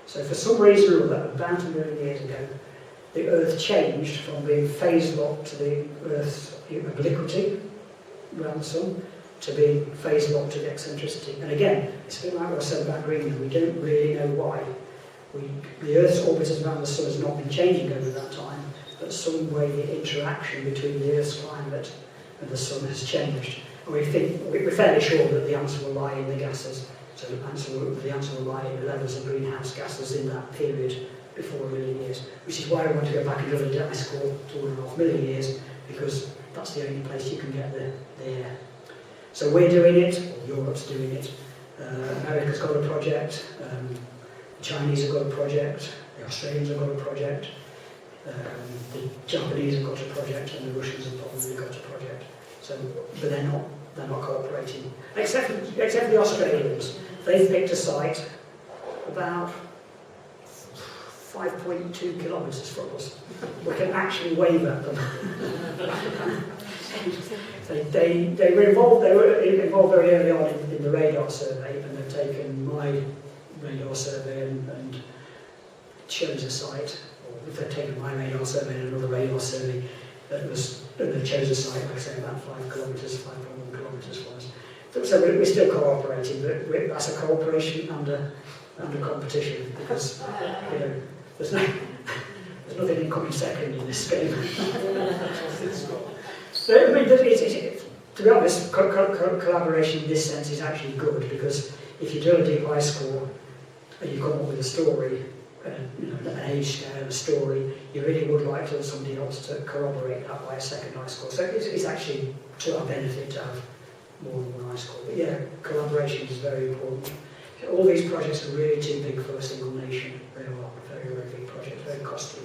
So for some reason or other, about 1 million years ago, the Earth changed from being phase-locked to the Earth's obliquity around the Sun to being phase-locked to the eccentricity. And again, it's a bit like what I said about Greenland, we don't really know why. The Earth's orbit around the Sun has not been changing over that time, but some way the interaction between the Earth's climate and the Sun has changed. And we're fairly sure that the answer will lie in the gases. So the answer will lie in the levels of greenhouse gases in that period before 1 million years, which is why I want to go back another dice score to 1.5 million years, because that's the only place you can get the air. So we're doing it, or Europe's doing it, America's got a project, the Chinese have got a project, the Australians have got a project, the Japanese have got a project, and the Russians have probably got a project. So, but they're not cooperating, except for the Australians. They've picked a site about 5.2 kilometres from us. We can actually wave at them. They were involved very early on in the radar survey, and they've taken my radar survey and chose a site, or if they've taken my radar survey and another radar survey, and they've chosen a site, like I say, about 5 kilometres, 5.1 kilometres from us. So we're still cooperating, but that's a cooperation under competition, because there's nothing in coming second in this game. So, I mean, to be honest, collaboration in this sense is actually good, because if you do a deep ice core and you come up with a story, an age scale, a story, you really would like to have somebody else to corroborate that by a second ice core. So it's actually to our benefit to have more than one ice core. But yeah, collaboration is very important. All these projects are really too big for a single nation. They are very, very big projects, very costly.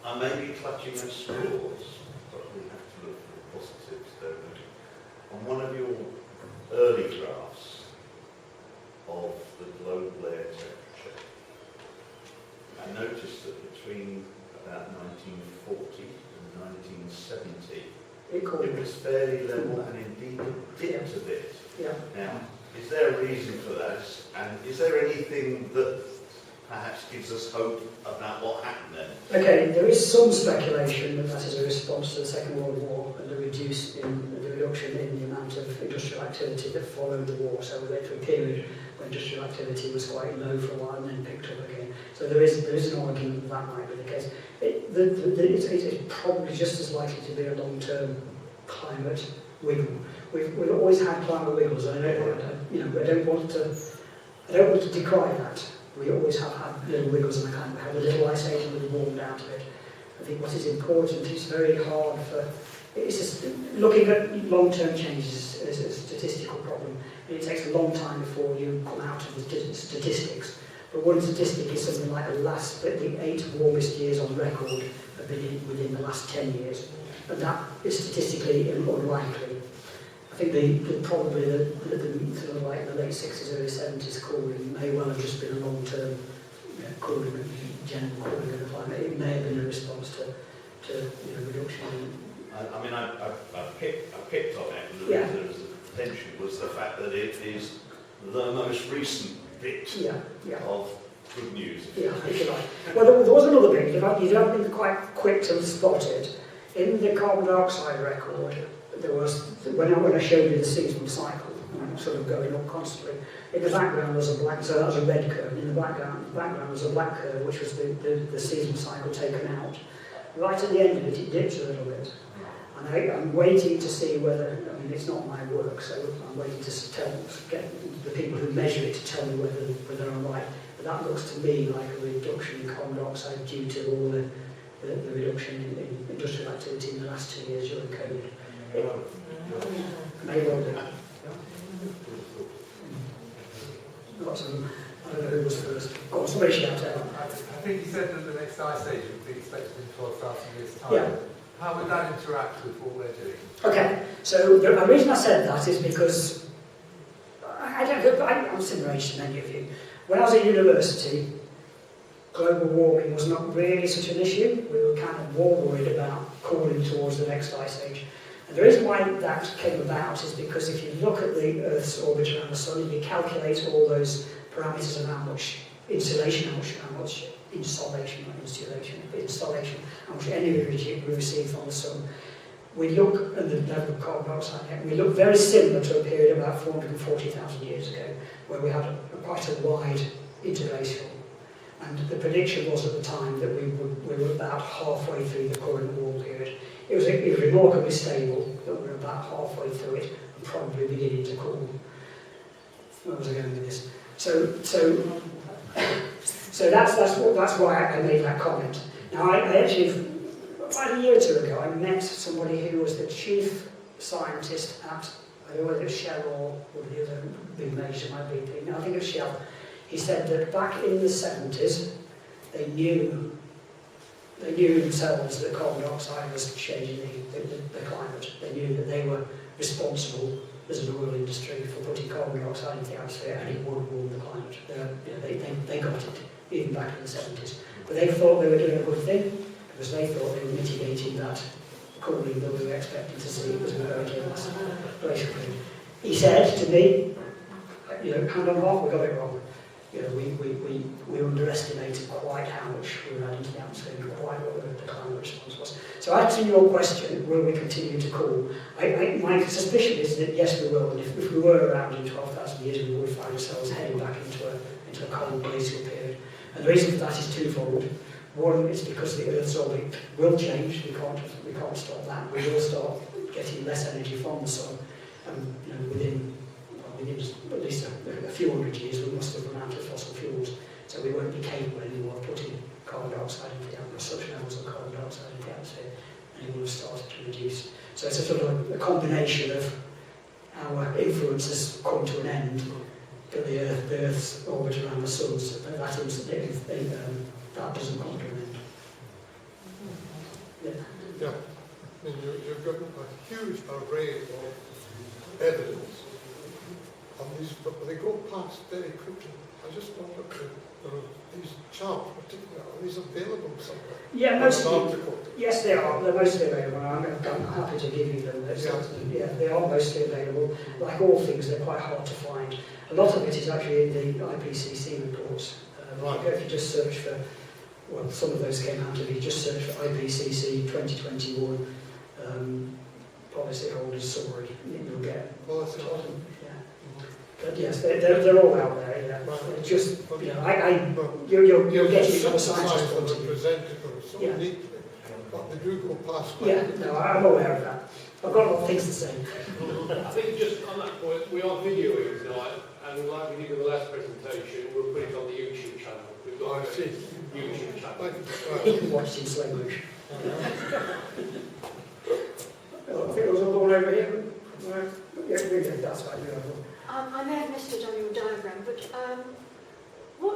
I may be clutching at straws, but we have to look for the positives, don't we? On one of your early graphs of the global air temperature, I noticed that between about 1940 and 1970, it was fairly level and indeed dipped a bit. Yeah. Now, is there a reason for that? And is there anything that perhaps gives us hope about what happened then? Okay, there is some speculation that that is a response to the Second World War and the reduction in the amount of industrial activity that followed the war. So we went through a period when industrial activity was quite low for a while and then picked up again. So there is an argument that might be the case. It's probably just as likely to be a long-term climate wiggle. We've always had climate wiggles, and I don't want to decry that. We always have had little wiggles in the climate. We had a little ice age and we've warmed out a bit. I think what is important, it's very hard for... It's just looking at long-term changes is a statistical problem. It takes a long time before you come out of the statistics. But one statistic is something like the 8 warmest years on record have been within the last 10 years. And that is statistically unlikely. I think probably the sort of like the late 60s, early 70s cooling may well have just been a long-term cooling, general cooling of the climate. It may have been a response to reduction in... I picked on it, and the reason there was a tension was the fact that it is the most recent bit of good news. Yeah, if you like. Well, there was another bit, you don't think quite quick to spot it. In the carbon dioxide record, there was, when I showed you the seasonal cycle, sort of going up constantly, in the background was a black, so that was a red curve, in the background was a black curve, which was the seasonal cycle taken out. Right at the end of it, it dips a little bit. And I'm waiting to see whether, it's not my work, so I'm waiting to get the people who measure it to tell me whether I'm right. But that looks to me like a reduction in carbon dioxide due to all the reduction in industrial activity in the last 2 years during COVID. May well do. Lots of them. I don't know who was first. Go on, somebody shout out. I think you said that the next ice age would be expected in 12,000 years' time. Yeah. How would that interact with what we're doing? Okay, so the reason I said that is because I'm similar age to many of you. When I was at university, global warming was not really such an issue. We were kind of more worried about cooling towards the next ice age. And the reason why that came about is because if you look at the Earth's orbit around the Sun and you calculate all those parameters of how much insulation, how much installation, how much energy we receive from the Sun, we look at the level of carbon dioxide, we look very similar to a period about 440,000 years ago, where we had quite a wide interglacial. And the prediction was at the time that we were about halfway through the current warm period. It was remarkably stable, that we were about halfway through it, and probably beginning to cool. Where was I going with this? So that's why I made that comment. Now, I actually, about a year or two ago, I met somebody who was the chief scientist at, I don't know whether it's Shell or the other big major, my BP. No, I think it's Shell. He said that back in the 70s, they knew themselves that carbon dioxide was changing the climate. They knew that they were responsible as an oil industry for putting carbon dioxide into the atmosphere, and it would warm the climate. They got it, even back in the 70s. But they thought they were doing a good thing, because they thought they were mitigating that cooling that we were expecting to see as we go into the last glacial period. He said to me, hand on heart, we got it wrong. We underestimated quite how much we were adding to the atmosphere, and quite what the climate response was. So answering your question, will we continue to cool? My suspicion is that yes, we will. And if we were around in 12,000 years, we would find ourselves heading back into a cold glacial period. And the reason for that is twofold. One is because the Earth's orbit will change. We can't stop that. We will start getting less energy from the sun, and within at least a few hundred years, we must have run out of fossil fuels, so we won't be capable anymore of putting carbon dioxide into the atmosphere, such levels of carbon dioxide into the atmosphere, and it will have started to reduce. So it's a sort of a combination of our influence has come to an end, but the Earth's orbit around the sun, so that doesn't come to an end. Yeah. I mean, you've got a huge array of evidence. And but they go past very quickly. I just wonder if these charts, particularly, are these available somewhere? Yeah, mostly. Yes, they are. They're mostly available. I'm happy to give you them. Yeah, they are mostly available. Like all things, they're quite hard to find. A lot of it is actually in the IPCC reports. Right. If you just search for, well, some of those came out of it. You just search for IPCC 2021 policyholders summary, you'll get. Policy. But yes, they're all out there. Yeah. Right. Just you'll get it from a scientist point of view. Presented so neatly, but they do go past. No, I'm aware of that. I've got a lot of things to say. I think just on that point, we are videoing tonight, and like we did with the last presentation, we'll put it on the YouTube channel. We've got a YouTube channel. You can watch it in slow motion. I think there was another one over here. Yeah, that's right. I may have missed it on your diagram, but what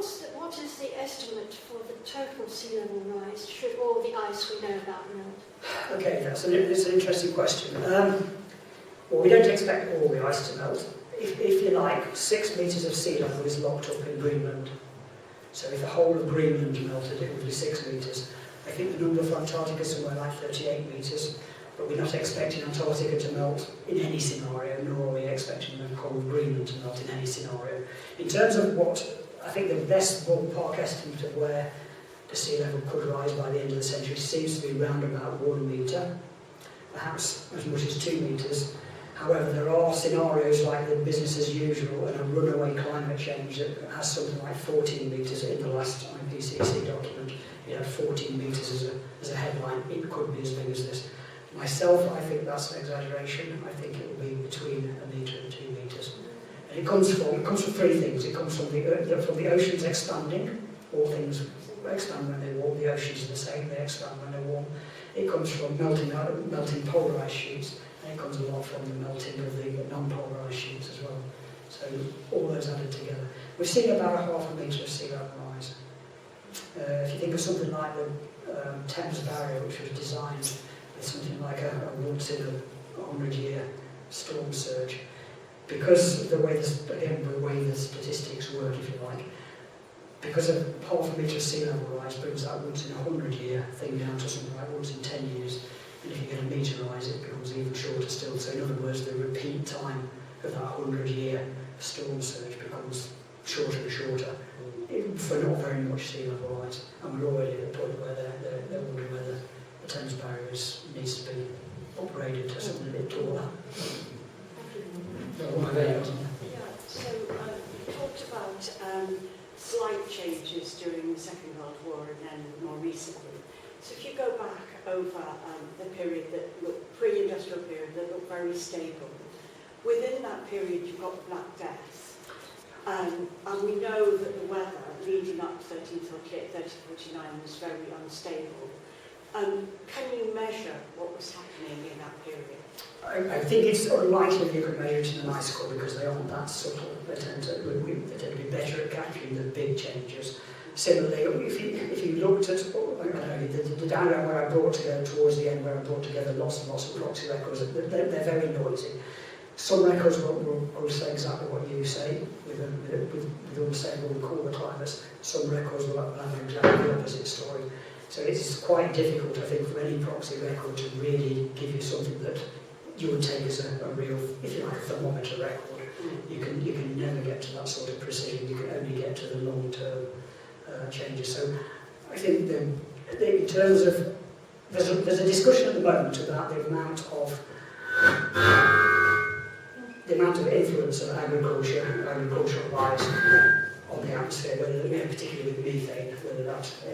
is the estimate for the total sea level rise should all the ice we know about melt? Okay, it's an interesting question. Well, we don't expect all the ice to melt. If you like, 6 metres of sea level is locked up in Greenland. So if the whole of Greenland melted, it would be 6 metres. I think the number for Antarctica is somewhere like 38 metres. But we're not expecting Antarctica to melt in any scenario, nor are we expecting the whole of Greenland to melt in any scenario. In terms of what, I think the best ballpark estimate of where the sea level could rise by the end of the century seems to be round about 1 metre, perhaps as much as 2 metres. However, there are scenarios like the business as usual and a runaway climate change that has something like 14 metres in the last IPCC document. 14 metres as a headline. It could be as big as this. Myself, I think that's an exaggeration. I think it will be between 1 metre and 2 metres. And it comes from 3 things. It comes from the oceans expanding. All things expand when they warm. The oceans are the same. They expand when they warm. It comes from melting polar ice sheets, and it comes a lot from the melting of the non-polar ice sheets as well. So all those added together. We've seen about 0.5 metre of sea level rise. If you think of something like the Thames Barrier, which was designed with something like a once in a 100-year storm surge, because of the way the statistics work, if you like, because a half a metre sea level rise brings that once in a 100-year thing down to something like once in 10 years. And if you get a metre rise, it becomes even shorter still. So in other words, the repeat time of that 100-year storm surge becomes shorter and shorter for not very much sea level rise. And we're already at the point where they're wondering whether the Thames barrier needs to be upgraded to something a bit taller. Yeah, so you talked about slight changes during the Second World War and then more recently. So if you go back over the period that looked, pre-industrial period, that looked very stable, within that period you've got the Black Death. And we know that the weather leading up to 1348, 1349 was very unstable. Can you measure what was happening in that period? I think it's unlikely you can measure it in an icicle because they aren't that subtle. They tend to be better at capturing the big changes. Similarly, if you looked at the diagram where I brought together towards the end, where I brought together lots and lots of proxy records, they're very noisy. Some records will say exactly what you say with unstable and cooler climates. Some records will have exactly the opposite story. So it's quite difficult, I think, for any proxy record to really give you something that you would take as a real, if you like, a thermometer record. You can never get to that sort of precision. You can only get to the long-term changes. So I think in terms of, there's a discussion at the moment about the amount of influence of agricultural rise on the atmosphere, whether particularly with methane, whether that's the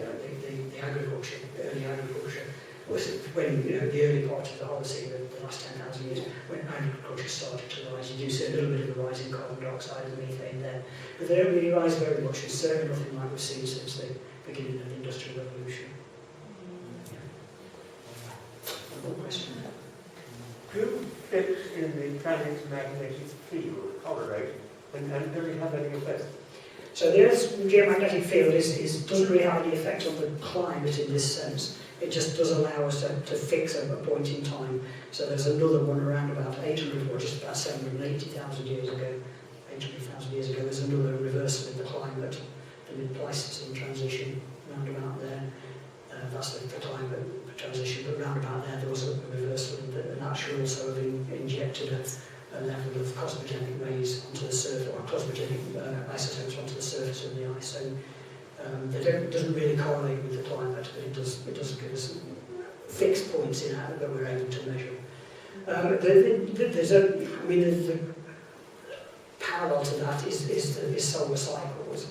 agriculture, early agriculture, was when the early part of the Holocene, the last 10,000 years, when agriculture started to rise. You do see a little bit of a rise in carbon dioxide and methane then, but they don't really rise very much. It's certainly nothing like we've seen since the beginning of the Industrial Revolution. One more question. Who fits in the planet's magnetic field, correlate, and does it have any effect? So the Earth's geomagnetic field doesn't really have any effect on the climate in this sense. It just does allow us to fix a point in time. So there's another one around about 800 or just about 780,000 years ago, 800,000 years ago, there's another reversal in the climate, the mid-Pleistocene transition round about there. That's the climate transition, but round about there was a reversal, and that should also have injected a level of cosmogenic rays onto the surface, or cosmogenic isotopes onto the surface of the ice. So it doesn't really correlate with the climate, but it does give us fixed points in that we're able to measure. The parallel to that is solar cycles,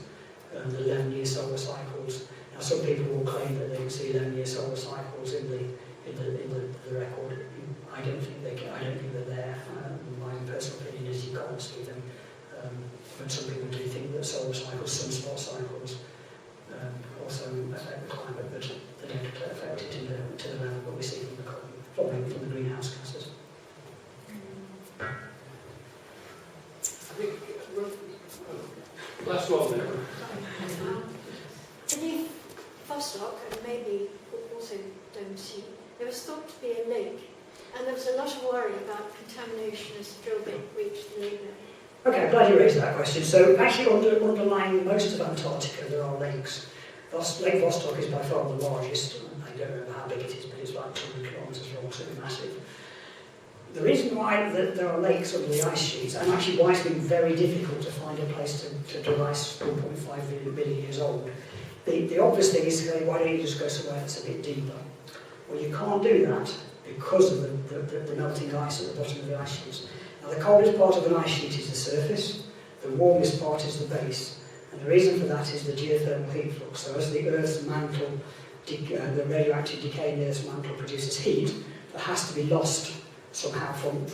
the 11-year solar cycles. Now, some people will claim that they can see 11-year solar cycles in the record. I don't think they're there. My personal opinion is you can't see them. But some people do think that solar cycles, sunspot cycles, also affect the climate, but they don't affect it to the level that we see from the greenhouse gases. I think, last one there. Beneath Vostok, and maybe also Dome Sea, there was thought to be a lake, and there was a lot of worry about contamination as the drill bit reached the lake. Okay, I'm glad you raised that question. So actually underlying most of Antarctica there are lakes. Lake Vostok is by far the largest. I don't remember how big it is, but it's like 200 kilometres long, so it's massive. The reason why there are lakes under the ice sheets, and actually why it's been very difficult to find a place to ice 1.5 billion years old, the obvious thing is to say, why don't you just go somewhere that's a bit deeper? Well, you can't do that because of the melting ice at the bottom of the ice sheets. Now, the coldest part of an ice sheet is the surface, the warmest part is the base, and the reason for that is the geothermal heat flux. So as the Earth's mantle, the radioactive decay in the Earth's mantle produces heat, that has to be lost somehow from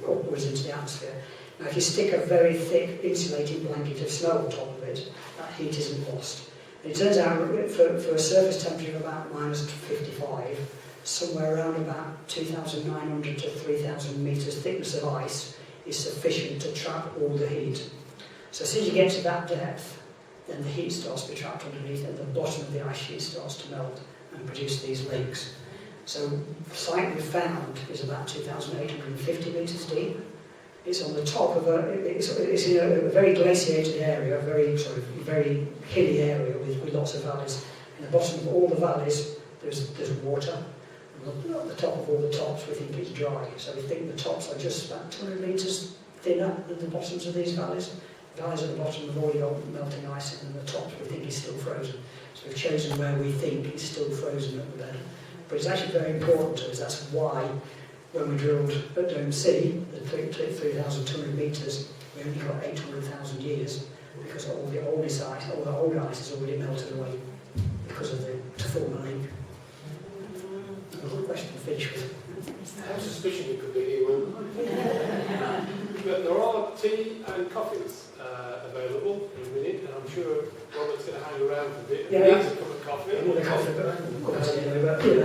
upwards into the atmosphere. Now, if you stick a very thick insulating blanket of snow on top of it, that heat isn't lost. And it turns out for a surface temperature of about minus 55, somewhere around about 2,900 to 3,000 metres thickness of ice is sufficient to trap all the heat. So as soon as you get to that depth, then the heat starts to be trapped underneath and the bottom of the ice sheet starts to melt and produce these lakes. So the site we found is about 2,850 metres deep. It's on the top of it's in a very glaciated area, a very hilly area with lots of valleys. In the bottom of all the valleys, there's water. And at the top of all the tops, we think it's dry. So we think the tops are just about 200 metres thinner than the bottoms of these valleys. The valleys at the bottom have already got melting ice in, and the tops we think is still frozen. So we've chosen where we think it's still frozen at the bed. But it's actually very important to us. That's why when we drilled at Dome C, the 3,200 metres, we only got 800,000 years because all the old ice has already melted away because of to form a lake. A good question to finish with. I have a suspicion you could be here, but there are tea and coffees available in a minute, and I'm sure Robert's going to hang around for a bit. Yeah. He needs a cup of coffee.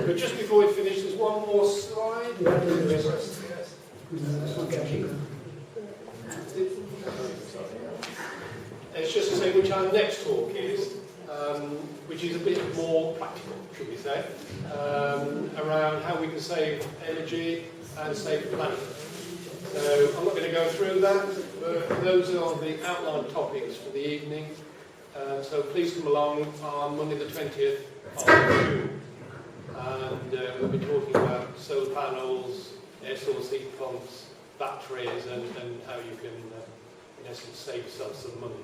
But just before we finish, there's one more slide. It's just to say which our next talk is, which is a bit more practical, should we say, around how we can save energy and save the planet. So I'm not going to go through that, but those are the outline topics for the evening. So please come along on Monday the 20th of June. And we'll be talking about solar panels, air source heat pumps, batteries, and how you can, in essence, save yourself some money.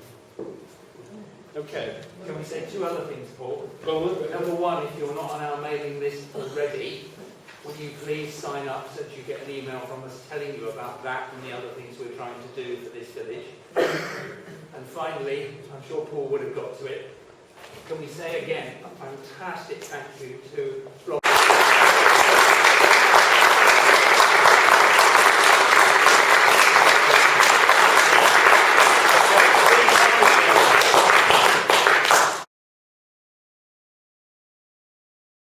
Okay. Can we say two other things, Paul? Go on. Number one, if you're not on our mailing list already, would you please sign up so that you get an email from us telling you about that and the other things we're trying to do for this village? And finally, I'm sure Paul would have got to it, can we say again a fantastic thank you to Robert